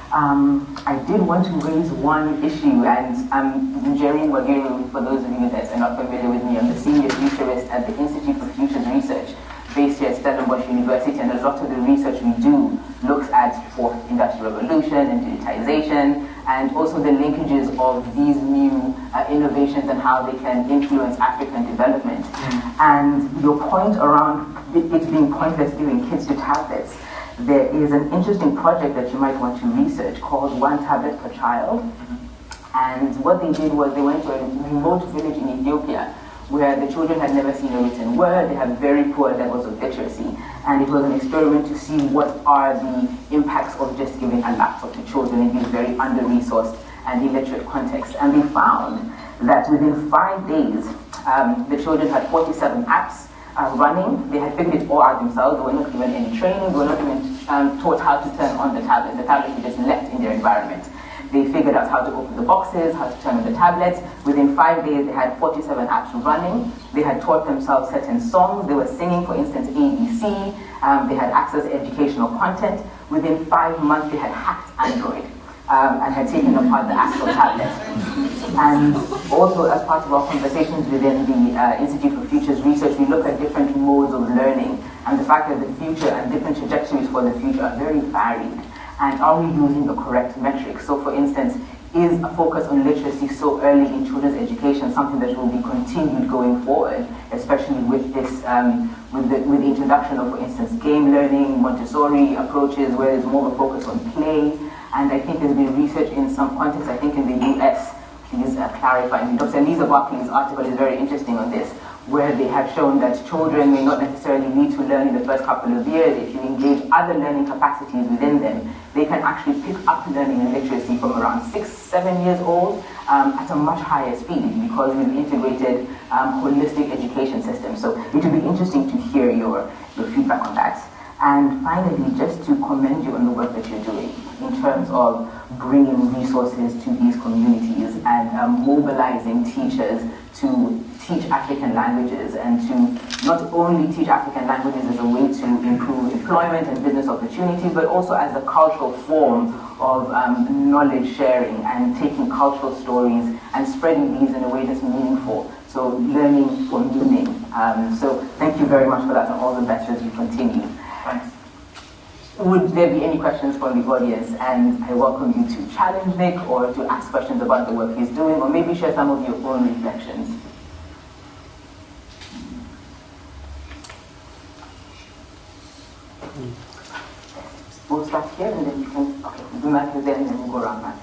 B: I did want to raise one issue, and Jerry Wagiri, for those of you that are not familiar with me, I'm the senior futurist at the Institute for Futures Research, based here at Stellenbosch University, and a lot of the research we do looks at fourth industrial revolution and digitization, and also the linkages of these new innovations and how they can influence African development. And your point around it being pointless giving kids to tablets, there is an interesting project that you might want to research called One Tablet Per Child. And what they did was they went to a remote village in Ethiopia where the children had never seen a written word, they had very poor levels of literacy. And it was an experiment to see what are the impacts of just giving a laptop to children in these very under-resourced and illiterate contexts. And they found that within 5 days, the children had 47 apps running. They had figured it all out themselves. They were not given any training. They were not even taught how to turn on the tablet. The tablet was just left in their environment. They figured out how to open the boxes, how to turn on the tablets. Within 5 days, they had 47 apps running. They had taught themselves certain songs. They were singing, for instance, ABC. They had access to educational content. Within 5 months, they had hacked Android and had taken apart the actual tablet. And also, as part of our conversations within the Institute for Futures Research, we look at different modes of learning and the fact that the future and different trajectories for the future are very varied. And are we using the correct metrics? So, for instance, is a focus on literacy so early in children's education something that will be continued going forward, especially with this, with the introduction of, for instance, game learning, Montessori approaches, where there's more of a focus on play. And I think there's been research in some contexts, I think in the US, please clarify. Dr. Lisa Barkley's article is very interesting on this, where they have shown that children may not necessarily need to learn in the first couple of years. If you engage other learning capacities within them, they can actually pick up learning and literacy from around 6, 7 years old at a much higher speed because we've integrated holistic education systems. So it would be interesting to hear your feedback on that. And finally, just to commend you on the work that you're doing in terms of bringing resources to these communities and mobilizing teachers to teach African languages, and to not only teach African languages as a way to improve employment and business opportunities, but also as a cultural form of knowledge sharing and taking cultural stories and spreading these in a way that's meaningful. So learning for meaning. So thank you very much for that, and all the best as you continue. Thanks. Would there be any questions from the audience? And I welcome you to challenge Nic or to ask questions about the work he's doing, or maybe share some of your own reflections. we'll start here and then you can, okay, do that and then we'll go around that.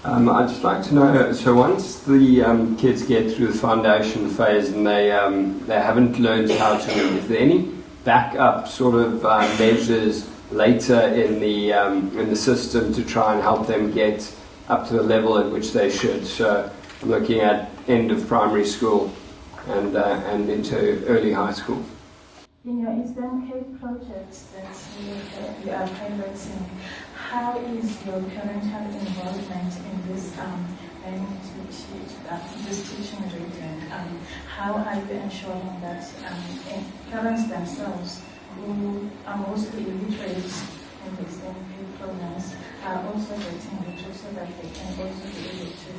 L: I'd just like to know, so once the kids get through the foundation phase and they haven't learned how to read, is there any backup sort of measures later in the system to try and help them get up to the level at which they should? So I'm looking at end of primary school and into early high school.
M: In your Eastern Cape projects that you are piloting, how is your parental involvement in this learning to teach, this teaching reading? How are you ensuring that parents themselves, who are mostly illiterate in the Eastern Cape programs, are also getting literature so that they can also be able to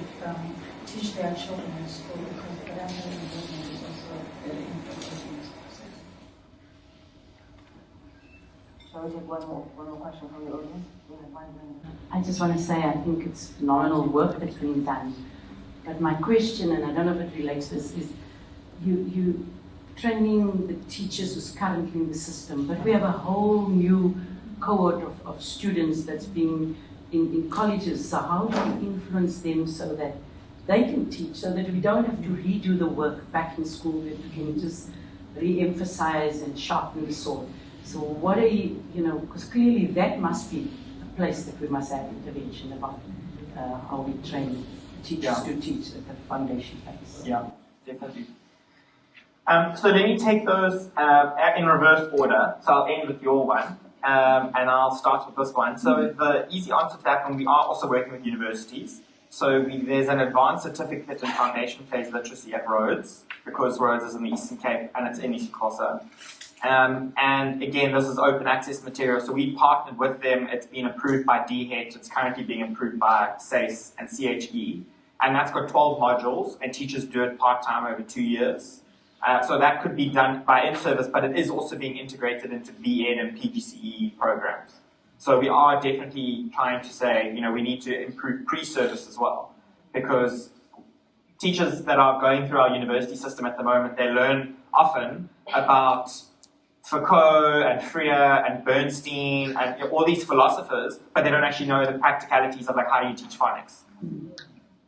M: teach their children in school, because parental involvement is also very important in this process.
B: Shall we take one more question from the audience?
N: I just want to say I think it's phenomenal work that's being done. But my question, and I don't know if it relates to this, is you training the teachers who's currently in the system, but we have a whole new cohort of students that's being in colleges. So how do we influence them so that they can teach, so that we don't have to redo the work back in school, that we can just re-emphasize and sharpen the sword? So what are you, because clearly that must be a place that we must have intervention about how we train teachers to teach at the foundation phase.
C: Yeah, definitely. So let me take those in reverse order. So I'll end with your one, and I'll start with this one. So the easy answer to that one, we are also working with universities. So there's an advanced certificate in foundation phase literacy at Rhodes, because Rhodes is in the Eastern Cape and it's in isiXhosa. And again, this is open access material, so we partnered with them. It's been approved by DHET. It's currently being approved by SACE and CHE. And that's got 12 modules, and teachers do it part-time over 2 years. So that could be done by in-service, but it is also being integrated into BN and PGCE programs. So we are definitely trying to say, we need to improve pre-service as well, because teachers that are going through our university system at the moment, they learn often about Foucault and Freire and Bernstein and all these philosophers, but they don't actually know the practicalities of how do you teach phonics.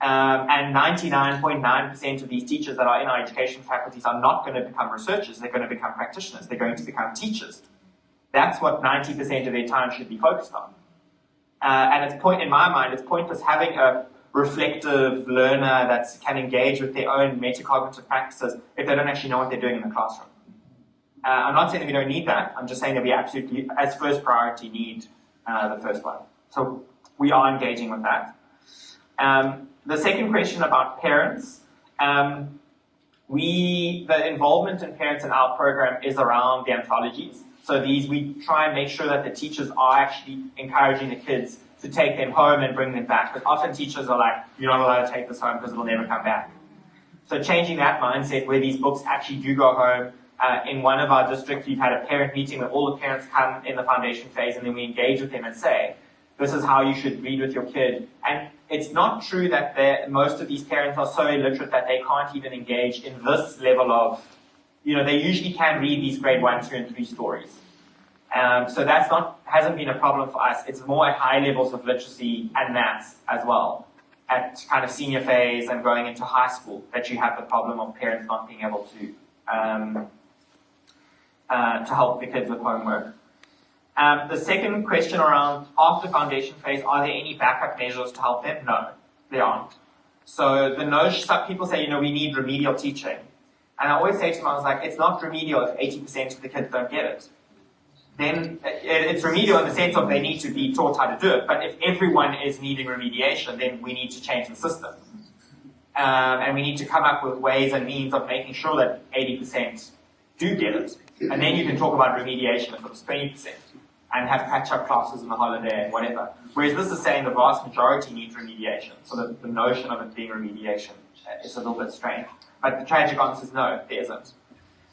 C: And 99.9% of these teachers that are in our education faculties are not going to become researchers, they're going to become practitioners, they're going to become teachers. That's what 90% of their time should be focused on. And in my mind, it's pointless having a reflective learner that can engage with their own metacognitive practices if they don't actually know what they're doing in the classroom. I'm not saying that we don't need that, I'm just saying that we absolutely, as first priority, need the first one. So we are engaging with that. The second question about parents, the involvement in parents in our program is around the anthologies. So we try and make sure that the teachers are actually encouraging the kids to take them home and bring them back. Because often teachers are like, you're not allowed to take this home because it will never come back. So changing that mindset where these books actually do go home. In one of our districts, we've had a parent meeting where all the parents come in the foundation phase, and then we engage with them and say, this is how you should read with your kid. And it's not true that most of these parents are so illiterate that they can't even engage in this level of, they usually can read these grade 1, 2, and 3 stories. So hasn't been a problem for us. It's more at high levels of literacy and maths as well, at kind of senior phase and going into high school, that you have the problem of parents not being able to help the kids with homework. The second question around after foundation phase, are there any backup measures to help them? No, there aren't. So some people say, we need remedial teaching. And I always say to them, I was like, it's not remedial if 80% of the kids don't get it. Then it's remedial in the sense of they need to be taught how to do it. But if everyone is needing remediation, then we need to change the system. And we need to come up with ways and means of making sure that 80% do get it. And then you can talk about remediation if it's 20%. And have catch-up classes in the holiday and whatever. Whereas this is saying the vast majority need remediation. So that the notion of it being remediation is a little bit strange. But the tragic answer is no, there isn't.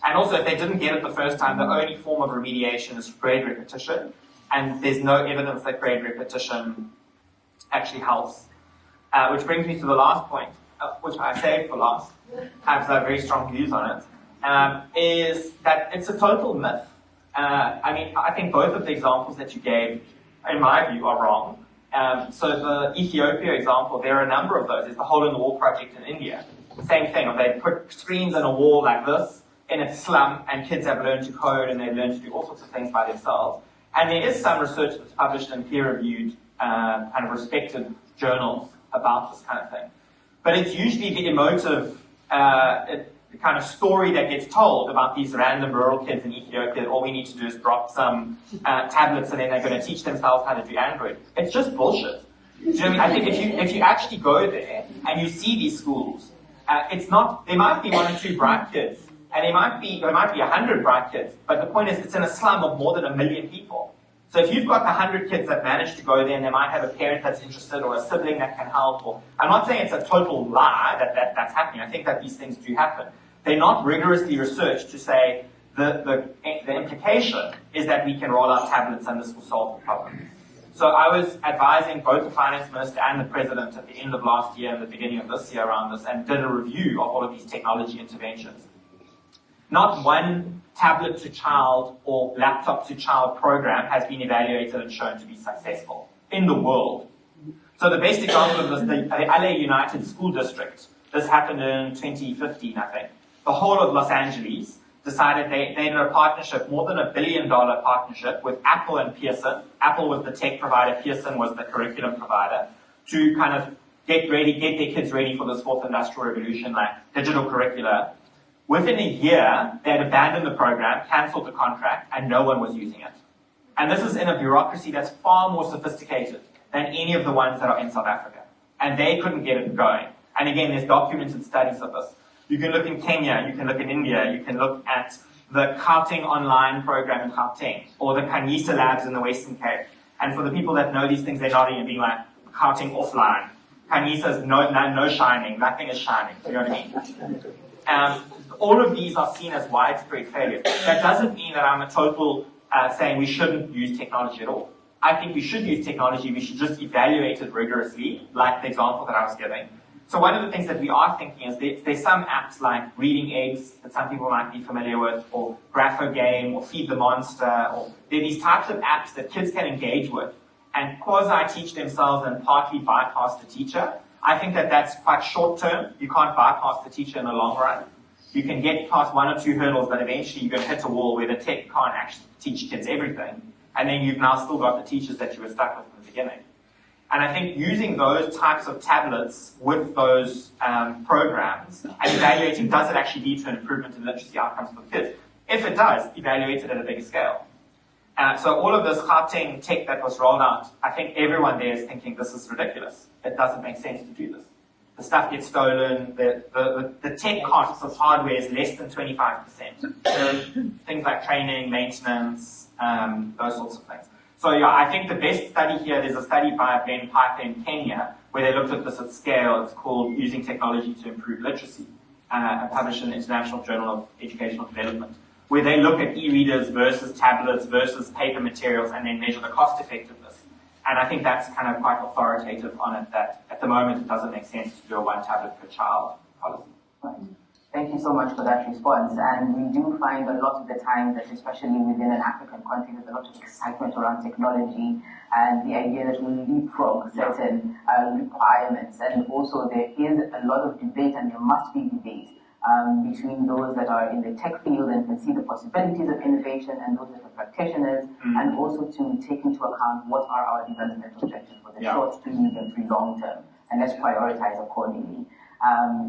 C: And also, if they didn't get it the first time, the only form of remediation is grade repetition. And there's no evidence that grade repetition actually helps. Which brings me to the last point, which I saved for last, because I have very strong views on it, is that it's a total myth. I think both of the examples that you gave in my view, are wrong. So the Ethiopia example, there are a number of those. There's the Hole in the Wall project in India. Same thing. They put screens in a wall like this in a slum, and kids have learned to code and they've learned to do all sorts of things by themselves. And there is some research that's published in peer-reviewed, kind of respected journals about this kind of thing. But it's usually the emotive the kind of story that gets told about these random rural kids in Ethiopia that all we need to do is drop some tablets and then they're going to teach themselves how to do Android. It's just bullshit. Do you know what I mean? I think if you actually go there and you see these schools, it's not, there might be 1 or 2 bright kids, and there might be 100 bright kids, but the point is it's in a slum of more than 1 million people. So if you've got 100 kids that manage to go there and they might have a parent that's interested or a sibling that can help, or I'm not saying it's a total lie that's happening. I think that these things do happen. They're not rigorously researched to say the implication is that we can roll out tablets and this will solve the problem. So I was advising both the finance minister and the president at the end of last year and the beginning of this year around this, and did a review of all of these technology interventions. Not one tablet to child or laptop to child program has been evaluated and shown to be successful in the world. So the best example of this, the LA United School District, this happened in 2015, I think. The whole of Los Angeles decided they did a partnership, more than $1 billion partnership with Apple and Pearson. Apple was the tech provider, Pearson was the curriculum provider, to kind of get their kids ready for this fourth industrial revolution, like digital curricula. Within a year, they had abandoned the program, cancelled the contract, and no one was using it. And this is in a bureaucracy that's far more sophisticated than any of the ones that are in South Africa. And they couldn't get it going. And again, there's documented studies of this. You can look in Kenya, you can look in India, you can look at the Gauteng online program in Gauteng, or the Kanyisa labs in the Western Cape. And for the people that know these things, they're nodding and being like, Gauteng offline. Kanyisa's no shining, nothing is shining, you know what I mean? All of these are seen as widespread failures. That doesn't mean that I'm a total saying we shouldn't use technology at all. I think we should use technology, we should just evaluate it rigorously, like the example that I was giving. So one of the things that we are thinking is there's some apps like Reading Eggs that some people might be familiar with, or Grapho Game, or Feed the Monster, or there are these types of apps that kids can engage with and quasi-teach themselves and partly bypass the teacher. I think that that's quite short-term. You can't bypass the teacher in the long run. You can get past 1 or 2 hurdles, but eventually you're going to hit a wall where the tech can't actually teach kids everything. And then you've now still got the teachers that you were stuck with in the beginning. And I think using those types of tablets with those programs and evaluating, does it actually lead to an improvement in literacy outcomes for kids? If it does, evaluate it at a bigger scale. So all of this Gauteng tech that was rolled out, I think everyone there is thinking this is ridiculous. It doesn't make sense to do this. The stuff gets stolen, the tech costs of hardware is less than 25%. Things like training, maintenance, those sorts of things. So yeah, I think the best study here, there's a study by Ben Piper in Kenya where they looked at this at scale. It's called Using Technology to Improve Literacy, and published in the International Journal of Educational Development, where they look at e-readers versus tablets versus paper materials and then measure the cost effectiveness. And I think that's kind of quite authoritative on it, that at the moment it doesn't make sense to do a 1 tablet per child policy.
B: Right. Thank you so much for that response. And we do find a lot of the time that, especially within an African context, there's a lot of excitement around technology and the idea that we'll leapfrog certain requirements. And also there is a lot of debate, and there must be debate between those that are in the tech field and can see the possibilities of innovation and those that are practitioners, and also to take into account what are our development objectives for the short to medium to long term, and let's prioritize accordingly.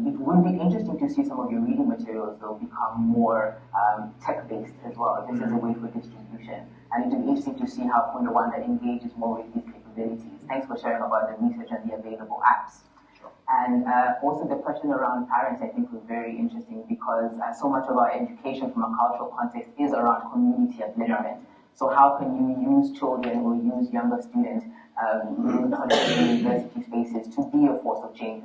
B: It would be interesting to see some of your reading materials, though, become more tech-based as well. This is a way for distribution. And it would be interesting to see how Funda Wande engages more with these capabilities. Thanks for sharing about the research and the available apps. Sure. And also the question around parents, I think, was very interesting, because so much of our education from a cultural context is around community upliftment. So how can you use children or use younger students in university spaces to be a force of change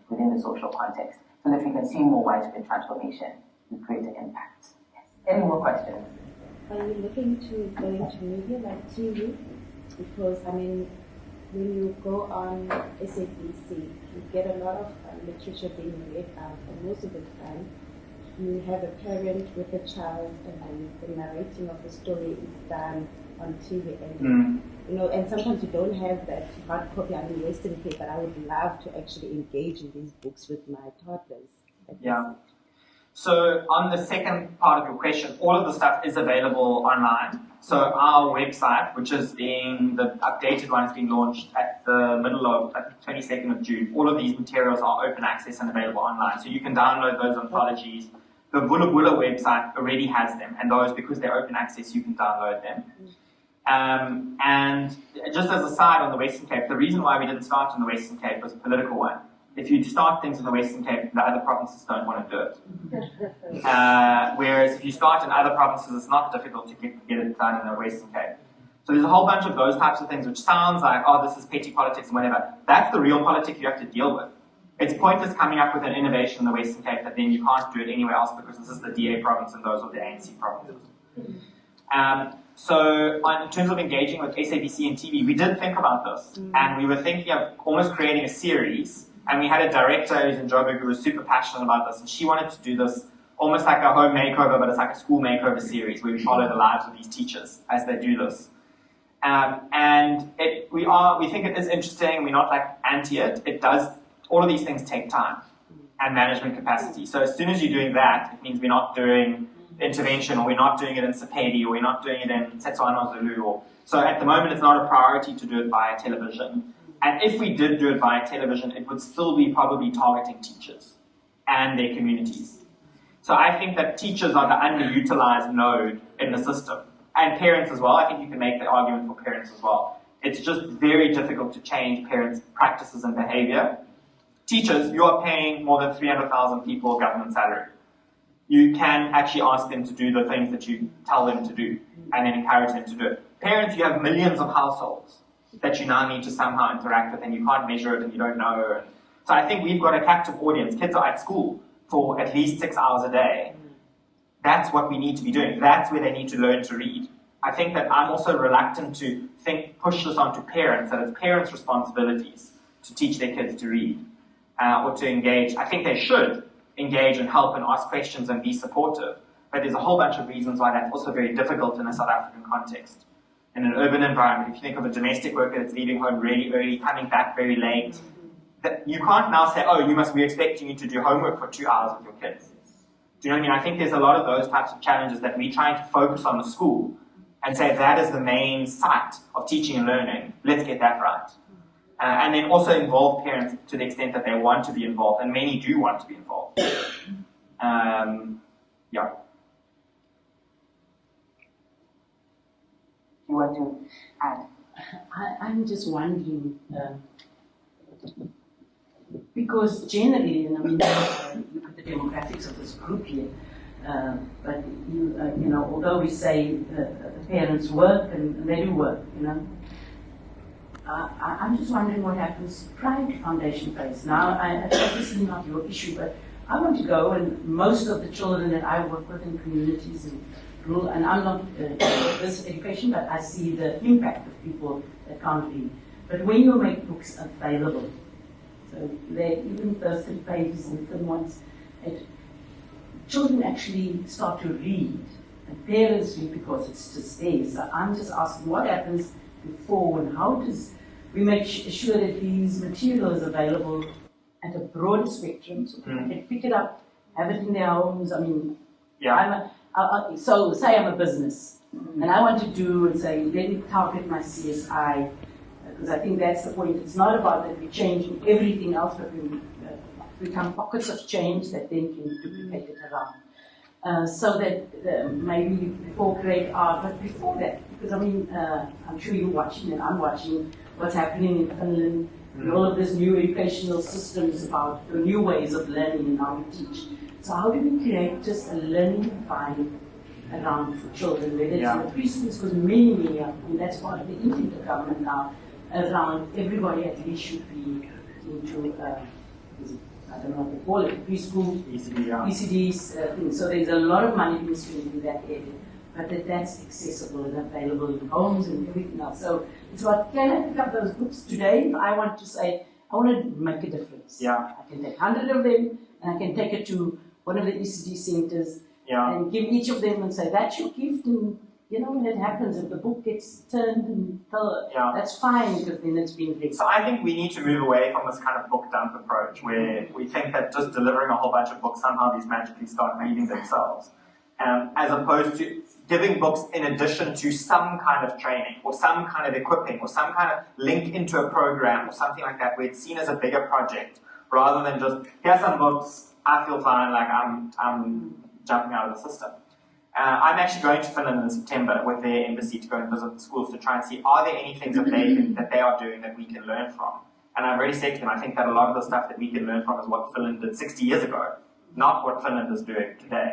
B: within the social context, so that we can see more widespread transformation with greater impact? Yes. Any more questions?
O: Are you looking to go into media like TV? Because, I mean, when you go on SABC, you get a lot of literature being read out, and most of the time you have a parent with a child, and then the narrating of the story is done on TV, and you know, and sometimes you don't have that hard copy. I'm in Western Cape, but I would love to actually engage in these books with my toddlers.
C: Yeah. So on the second part of your question, all of the stuff is available online. So our website, which is being, the updated one is being launched at the middle of, I think, 22nd of June. All of these materials are open access and available online. So you can download those anthologies. The Vula Vula website already has them, and those, because they're open access, you can download them. And just as a side on the Western Cape, the reason why we didn't start in the Western Cape was a political one. If you start things in the Western Cape, the other provinces don't want to do it. Whereas if you start in other provinces, it's not difficult to get it done in the Western Cape. So there's a whole bunch of those types of things, which sounds like, oh, this is petty politics and whatever. That's the real politics you have to deal with. It's pointless coming up with an innovation in the Western Cape that then you can't do it anywhere else because this is the DA province and those are the ANC provinces. So in terms of engaging with SABC and TV, we did think about this. And we were thinking of almost creating a series. And we had a director who's in Joburg who was super passionate about this. And she wanted to do this almost like a home makeover, but it's like a school makeover series where we follow the lives of these teachers as they do this. And we think it is interesting. We're not like anti it. It does, all of these things take time and management capacity. So as soon as you're doing that, it means we're not doing intervention, or we're not doing it in Sepedi, or we're not doing it in Setswana Zulu. So at the moment, it's not a priority to do it via television. And if we did do it via television, it would still be probably targeting teachers and their communities. So I think that teachers are the underutilized node in the system. And parents as well. I think you can make the argument for parents as well. It's just very difficult to change parents' practices and behavior. Teachers, you are paying more than 300,000 people government salary. You can actually ask them to do the things that you tell them to do and then encourage them to do it. Parents, you have millions of households that you now need to somehow interact with, and you can't measure it and you don't know. So I think we've got a captive audience. Kids are at school for at least 6 hours a day. That's what we need to be doing. That's where they need to learn to read. I think that I'm also reluctant to push this onto parents, that it's parents' responsibilities to teach their kids to read or to engage. I think they should engage and help and ask questions and be supportive. But there's a whole bunch of reasons why that's also very difficult in a South African context. In an urban environment, if you think of a domestic worker that's leaving home really early, coming back very late, that you can't now say, oh, we're expecting you to do homework for 2 hours with your kids. Do you know what I mean? I think there's a lot of those types of challenges that we're trying to focus on the school and say that is the main site of teaching and learning. Let's get that right. And then also involve parents to the extent that they want to be involved, and many do want to be involved. Yeah.
N: You want to add? I'm just wondering, because generally, and I mean, look at the demographics of this group here, but you know, although we say the parents work and they do work, you know, I'm just wondering what happens prior to foundation phase. Now, it's obviously not your issue, but I want to go, and most of the children that I work with in communities and rural, and I'm not this education, but I see the impact of people that can't read. But when you make books available, so they're even 30 pages and thin ones, children actually start to read, and parents read because it's just there. So I'm just asking what happens before, and how does we make sure that these materials are available at a broader spectrum, so people can pick it up, have it in their homes. I mean, yeah. So say I'm a business, and I want to do and say, let me target my CSI, because I think that's the point. It's not about that we're changing everything else, but we become pockets of change that then can duplicate it around. So that maybe before create art, but before that, because I mean, I'm sure you're watching and I'm watching what's happening in Finland, and all of these new educational systems about the new ways of learning and how we teach. So how do we create just a learning environment around for children, whether it's in the preschools, because many, and that's part of the intent of government now, around everybody at least should be into, I don't know what they call it, preschool, ECDs, things. So there's a lot of money being spent in that area, but that's accessible and available in homes and everything else. So it's about, can I pick up those books today if I want to say, I want to make a difference? Yeah. I can take 100 of them, and I can take it to one of the ECD centers
C: Yeah.
N: and give each of them and say, that's your gift, and you know, when it happens, if the book gets turned and that's fine, because then it's been fixed.
C: So I think we need to move away from this kind of book dump approach where we think that just delivering a whole bunch of books, somehow these magically start reading themselves. As opposed to giving books in addition to some kind of training or some kind of equipping or some kind of link into a program or something like that where it's seen as a bigger project rather than just, here's some books, I feel fine, like I'm jumping out of the system. I'm actually going to Finland in September with their embassy to go and visit the schools to try and see, are there any things that they are doing that we can learn from? And I've already said to them, I think that a lot of the stuff that we can learn from is what Finland did 60 years ago, not what Finland is doing today.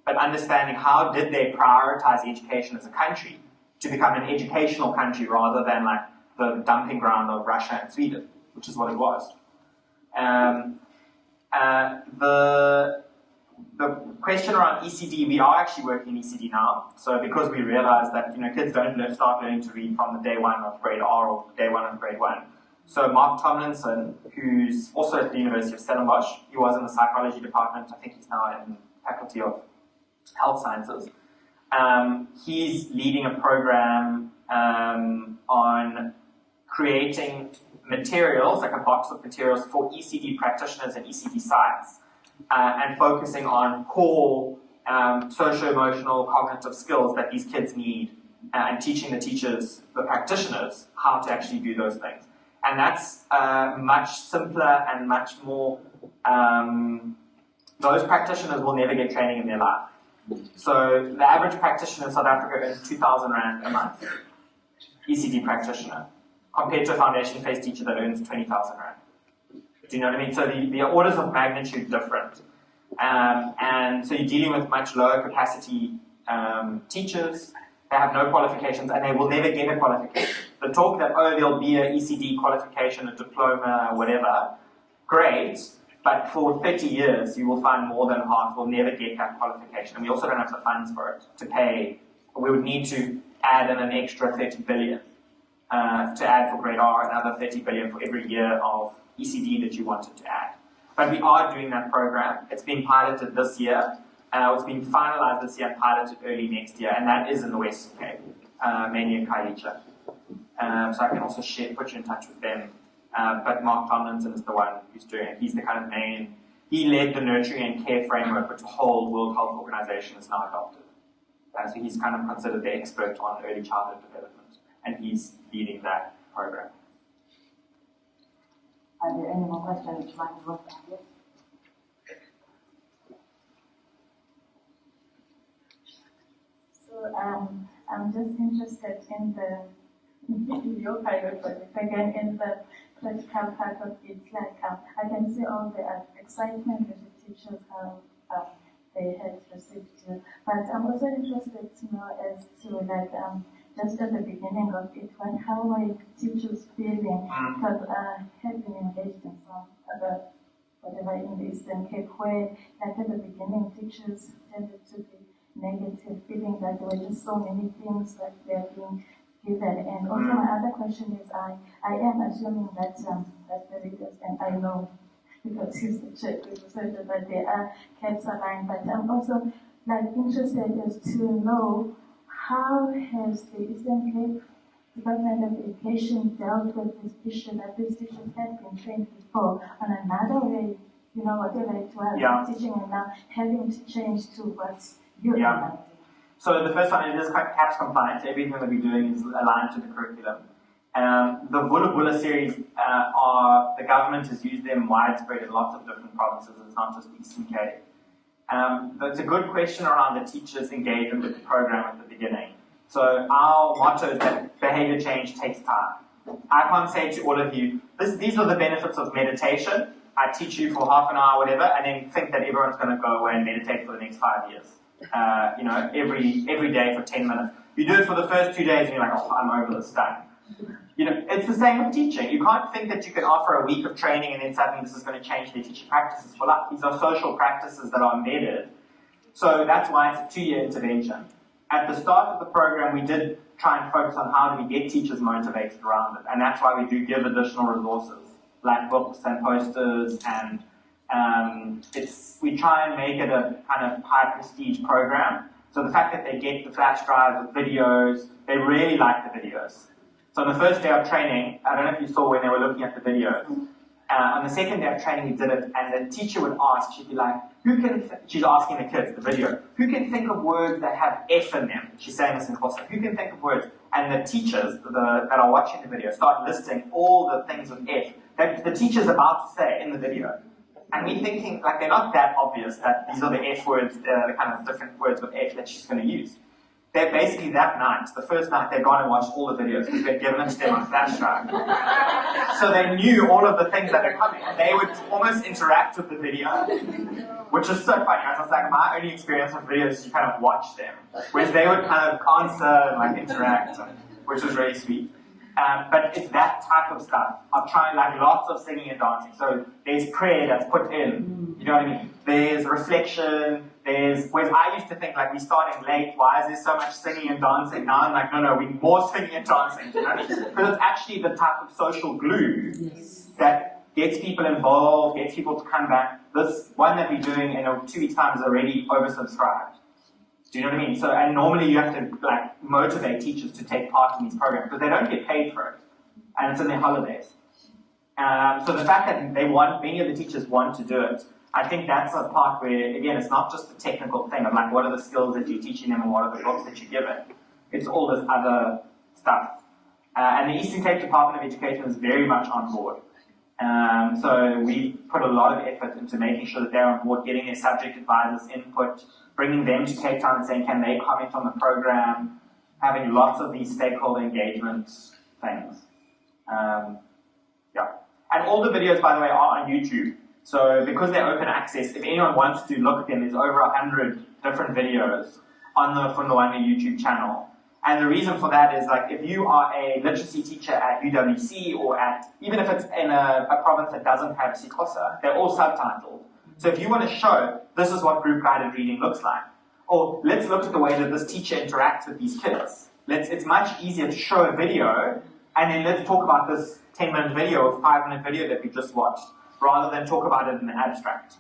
C: But understanding how did they prioritize education as a country to become an educational country rather than like the dumping ground of Russia and Sweden, which is what it was. The question around ECD, we are actually working in ECD now. So because we realize that kids don't start learning to read from the day one of grade R or day one of grade 1. So Mark Tomlinson, who's also at the University of Stellenbosch, he was in the psychology department. I think he's now in Faculty of Health Sciences. He's leading a program on creating materials, like a box of materials for ECD practitioners and ECD sites. And focusing on core socio-emotional cognitive skills that these kids need and teaching the teachers, the practitioners, how to actually do those things. And that's much simpler and much more, those practitioners will never get training in their life. So the average practitioner in South Africa earns 2,000 Rand a month, ECD practitioner, compared to a foundation-phase teacher that earns 20,000 Rand. Do you know what I mean? So the orders of magnitude different. And so you're dealing with much lower capacity teachers. They have no qualifications and they will never get a qualification. The talk that, there'll be an ECD qualification, a diploma, whatever, great, but for 30 years you will find more than half will never get that qualification. And we also don't have the funds for it to pay. We would need to add in an extra 30 billion to add for grade R, another 30 billion for every year of ECD that you wanted to add. But we are doing that program. It's been piloted this year. It's been finalized this year and piloted early next year, and that is in the Western Cape, mainly in Khayelitsha. So I can also put you in touch with them. But Mark Tomlinson is the one who's doing it. He's the kind of main, he led the nurturing and care framework, which the whole World Health Organization has now adopted. So he's kind of considered the expert on early childhood development, and he's leading that program.
M: Are there any more questions you'd like to look at? So I'm just interested in your pilot project, again, in the practical part of it. Like I can see all the excitement that the teachers have they had received, but I'm also interested to know as to like just at the beginning of it, how were teachers feeling? Because I had been engaged in some other, whatever, in the Eastern Cape, where like at the beginning teachers tended to be negative, feeling that there were just so many things that they're being given. And also my other question is, I am assuming that that the readers, and I know because he's the check researcher, that they are kept aligned, but I'm also like interested as to know how has the Eastern Cape Department of Education dealt with this issue that these teachers had been trained before on another way, whatever it was, teaching and now having to change to what you are.
C: So the first one, it is CAPS compliant. Everything that we're doing is aligned to the curriculum. The Vula Vula series, the government has used them widespread in lots of different provinces. It's not just the Eastern Cape. But it's a good question around the teachers' engagement with the program at the beginning. So our motto is that behavior change takes time. I can't say to all of you, these are the benefits of meditation. I teach you for half an hour, whatever, and then think that everyone's going to go away and meditate for the next 5 years. Every day for 10 minutes. You do it for the first 2 days and you're like, I'm over this stuff. It's the same with teaching. You can't think that you can offer a week of training and then suddenly this is going to change their teaching practices for life. These are social practices that are embedded. So that's why it's a 2-year intervention. At the start of the program, we did try and focus on how do we get teachers motivated around it. And that's why we do give additional resources, like books and posters and We try and make it a kind of high prestige program. So the fact that they get the flash drive with videos, they really like the videos. So on the first day of training, I don't know if you saw when they were looking at the videos. On the second day of training, we did it, and the teacher would ask, she'd be like, she's asking the kids, the video, who can think of words that have F in them? She's saying this in Xhosa. Who can think of words? And the teachers that are watching the video start listing all the things with F that the teacher's about to say in the video. And we're thinking, like, they're not that obvious that these are the F words, the kind of different words with F that she's going to use. They're basically that night, the first night, they'd gone and watched all the videos because we'd given it to them on flash drive. So they knew all of the things that are coming. They would almost interact with the video, which is so funny. I was like, my only experience with videos is you kind of watch them, whereas they would kind of answer and like interact, which was really sweet. But it's that type of stuff. I'm trying like lots of singing and dancing. So there's prayer that's put in, you know what I mean? There's reflection, whereas I used to think like we're starting late, why is there so much singing and dancing? Now I'm like, no, we need more singing and dancing, you know what I mean? Because it's actually the type of social glue that gets people involved, gets people to come back. This one that we're doing in 2 weeks' time is already oversubscribed. Do you know what I mean? So, and normally you have to like motivate teachers to take part in these programs because they don't get paid for it, and it's in their holidays. So the fact that many of the teachers want to do it, I think that's a part where, again, it's not just the technical thing of like what are the skills that you're teaching them and what are the books that you give it. It's all this other stuff. And the Eastern Cape Department of Education is very much on board. So we put a lot of effort into making sure that they're on board, getting their subject advisors input, bringing them to Cape Town and saying, can they comment on the program, having lots of these stakeholder engagement things. And all the videos, by the way, are on YouTube. So because they're open access, if anyone wants to look at them, there's over 100 different videos on the Funda Wande YouTube channel. And the reason for that is like if you are a literacy teacher at UWC or even if it's in a province that doesn't have isiXhosa, they're all subtitled. So if you want to show, this is what group guided reading looks like. Or let's look at the way that this teacher interacts with these kids. It's much easier to show a video and then let's talk about this 10-minute video or 5-minute video that we just watched, rather than talk about it in the abstract.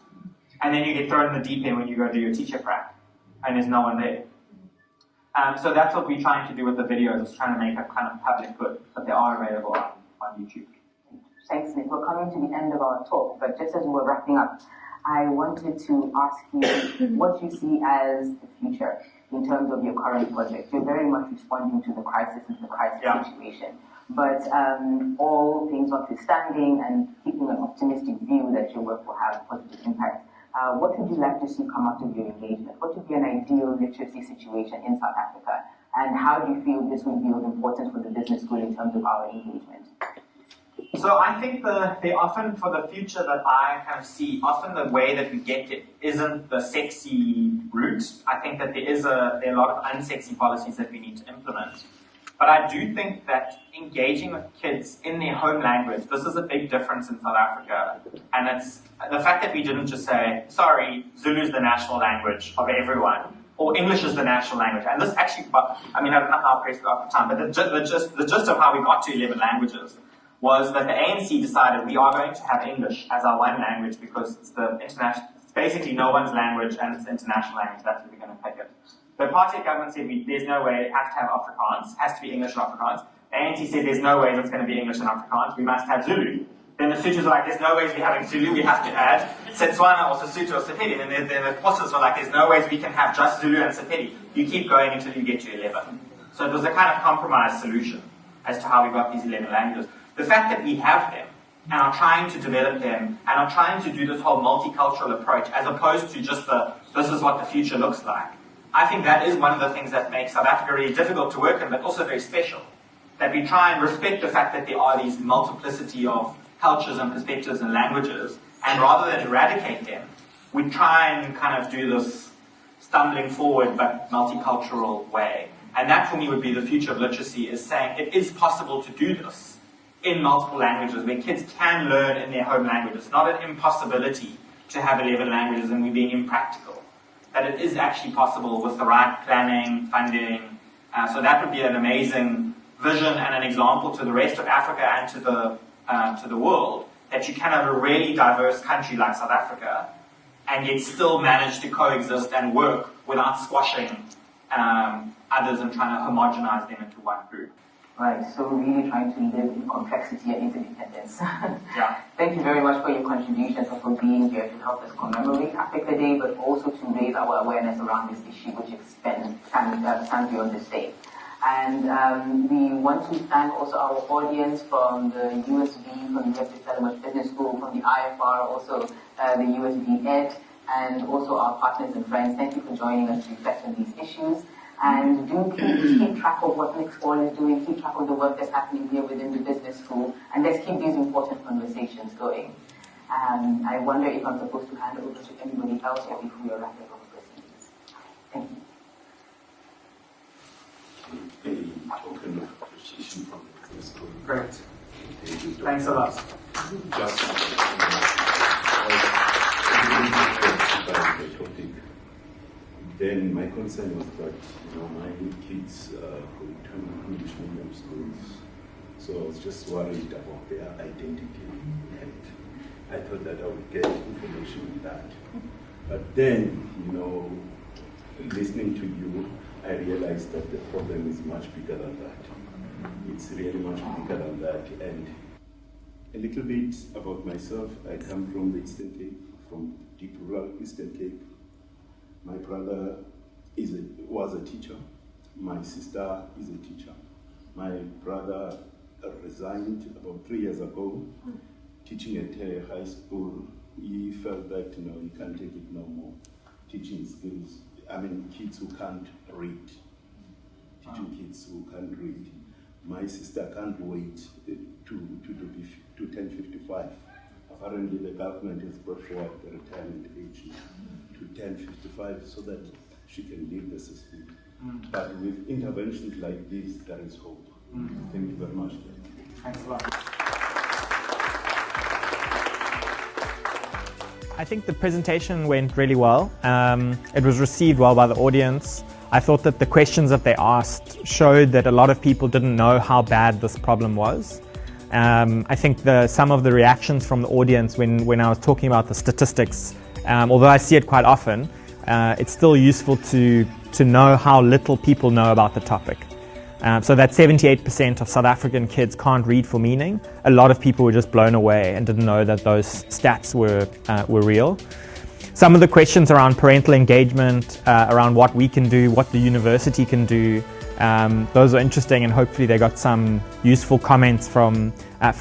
C: And then you get thrown in the deep end when you go do your teacher prac, and there's no one there. So that's what we're trying to do with the videos, is trying to make a kind of public good, but they are available on YouTube.
B: Thanks, Nick. We're coming to the end of our talk, but just as we're wrapping up, I wanted to ask you what you see as the future in terms of your current project. You're very much responding to the crisis and the crisis situation. But all things notwithstanding and keeping an optimistic view that your work will have a positive impact, what would you like to see come out of your engagement? What would be an ideal literacy situation in South Africa? And how do you feel this will be of importance for the business school in terms of our engagement?
C: So I think often for the future that I kind of see, often the way that we get it isn't the sexy route. I think that there are a lot of unsexy policies that we need to implement. But I do think that engaging with kids in their home language, this is a big difference in South Africa. And it's the fact that we didn't just say, sorry, Zulu is the national language of everyone, or English is the national language. And this actually, I mean, I don't know how pressed we are for time, but the gist of how we got to 11 languages was that the ANC decided we are going to have English as our one language because it's the international, it's basically no one's language and it's the international language, that's what we're going to pick it. The party government said there's no way, it has to have Afrikaans, it has to be English and Afrikaans. The ANC said there's no way it's going to be English and Afrikaans, we must have Zulu. Then the Sothos were like, there's no ways we're having Zulu, we have to add Setswana or Sesotho or Sepedi. And then the Xhosas were like, there's no ways we can have just Zulu and Sepedi. You keep going until you get to 11. So it was a kind of compromise solution as to how we got these 11 languages. The fact that we have them and are trying to develop them and are trying to do this whole multicultural approach as opposed to just this is what the future looks like, I think that is one of the things that makes South Africa really difficult to work in, but also very special. That we try and respect the fact that there are these multiplicity of cultures and perspectives and languages, and rather than eradicate them, we try and kind of do this stumbling forward but multicultural way. And that for me would be the future of literacy, is saying it is possible to do this in multiple languages, where kids can learn in their home language. It's not an impossibility to have 11 languages and we're being impractical. That it is actually possible with the right planning, funding. So that would be an amazing vision and an example to the rest of Africa and to the world,
A: that you can have a really diverse country like South Africa and yet still manage to coexist and work without squashing others and trying to homogenize them into one group.
B: Right, so really trying to live in complexity and interdependence.
A: Yeah.
B: Thank you very much for your contributions and for being here to help us commemorate Africa Day, but also to raise our awareness around this issue, which extends beyond this day. And we want to thank also our audience from the USB, from the University of Stellenbosch Business School, from the IFR, also the USB Ed, and also our partners and friends. Thank you for joining us to reflect on these issues. And do keep track of what Nic Spaull is doing, keep track of the work that's happening here within the business school, and let's keep these important conversations going. I wonder if I'm supposed to hand over to anybody else or if we are wrapping up proceedings. Thank you.
P: A token of appreciation from the business school.
A: Great. Thanks a lot.
P: Just then my concern was that my kids go to English medium schools, so I was just worried about their identity, and I thought that I would get information on that. But then, listening to you, I realized that the problem is much bigger than that. It's really much bigger than that. And a little bit about myself. I come from the Eastern Cape, from deep rural Eastern Cape. My brother was a teacher. My sister is a teacher. My brother resigned about 3 years ago, teaching at a high school. He felt that he can't take it no more. Teaching skills, kids who can't read. Teaching kids who can't read. My sister can't wait to 10:55. Apparently the government has brought forward the retirement age to 10:55 so that she can leave the system. But with interventions like this, there is hope. Thank you very much.
A: Thanks a lot. I think the presentation went really well. It was received well by the audience. I thought that the questions that they asked showed that a lot of people didn't know how bad this problem was. I think some of the reactions from the audience when I was talking about the statistics, although I see it quite often, it's still useful to know how little people know about the topic. So that 78% of South African kids can't read for meaning, a lot of people were just blown away and didn't know that those stats were real. Some of the questions around parental engagement, around what we can do, what the university can do, those are interesting, and hopefully they got some useful comments from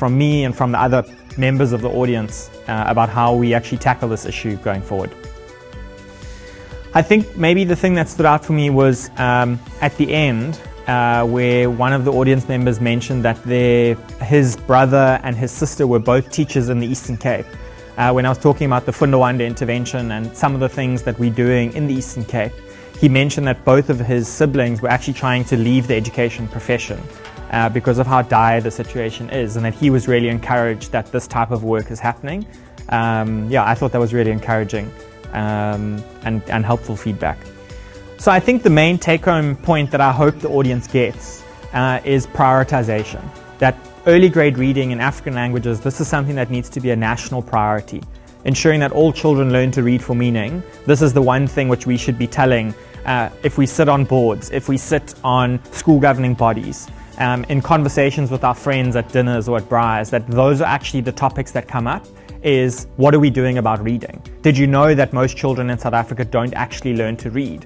A: me and from the other members of the audience about how we actually tackle this issue going forward. I think maybe the thing that stood out for me was at the end, where one of the audience members mentioned that his brother and his sister were both teachers in the Eastern Cape. When I was talking about the Funda Wande intervention and some of the things that we're doing in the Eastern Cape, he mentioned that both of his siblings were actually trying to leave the education profession because of how dire the situation is, and that he was really encouraged that this type of work is happening. I thought that was really encouraging and helpful feedback. So I think the main take-home point that I hope the audience gets is prioritization. That early grade reading in African languages, this is something that needs to be a national priority. Ensuring that all children learn to read for meaning, this is the one thing which we should be telling if we sit on boards, if we sit on school governing bodies, in conversations with our friends at dinners or at braais, that those are actually the topics that come up, is what are we doing about reading? Did you know that most children in South Africa don't actually learn to read?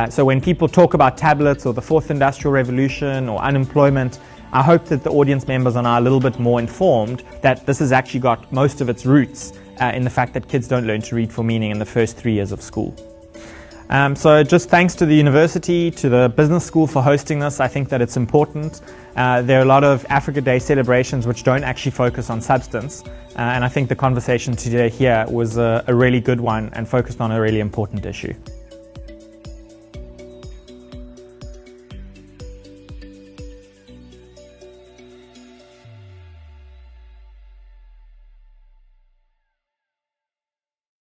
A: So when people talk about tablets or the fourth industrial revolution or unemployment, I hope that the audience members are now a little bit more informed that this has actually got most of its roots in the fact that kids don't learn to read for meaning in the first 3 years of school. So just thanks to the university, to the business school for hosting this. I think that it's important. There are a lot of Africa Day celebrations which don't actually focus on substance, and I think the conversation today here was a really good one and focused on a really important issue.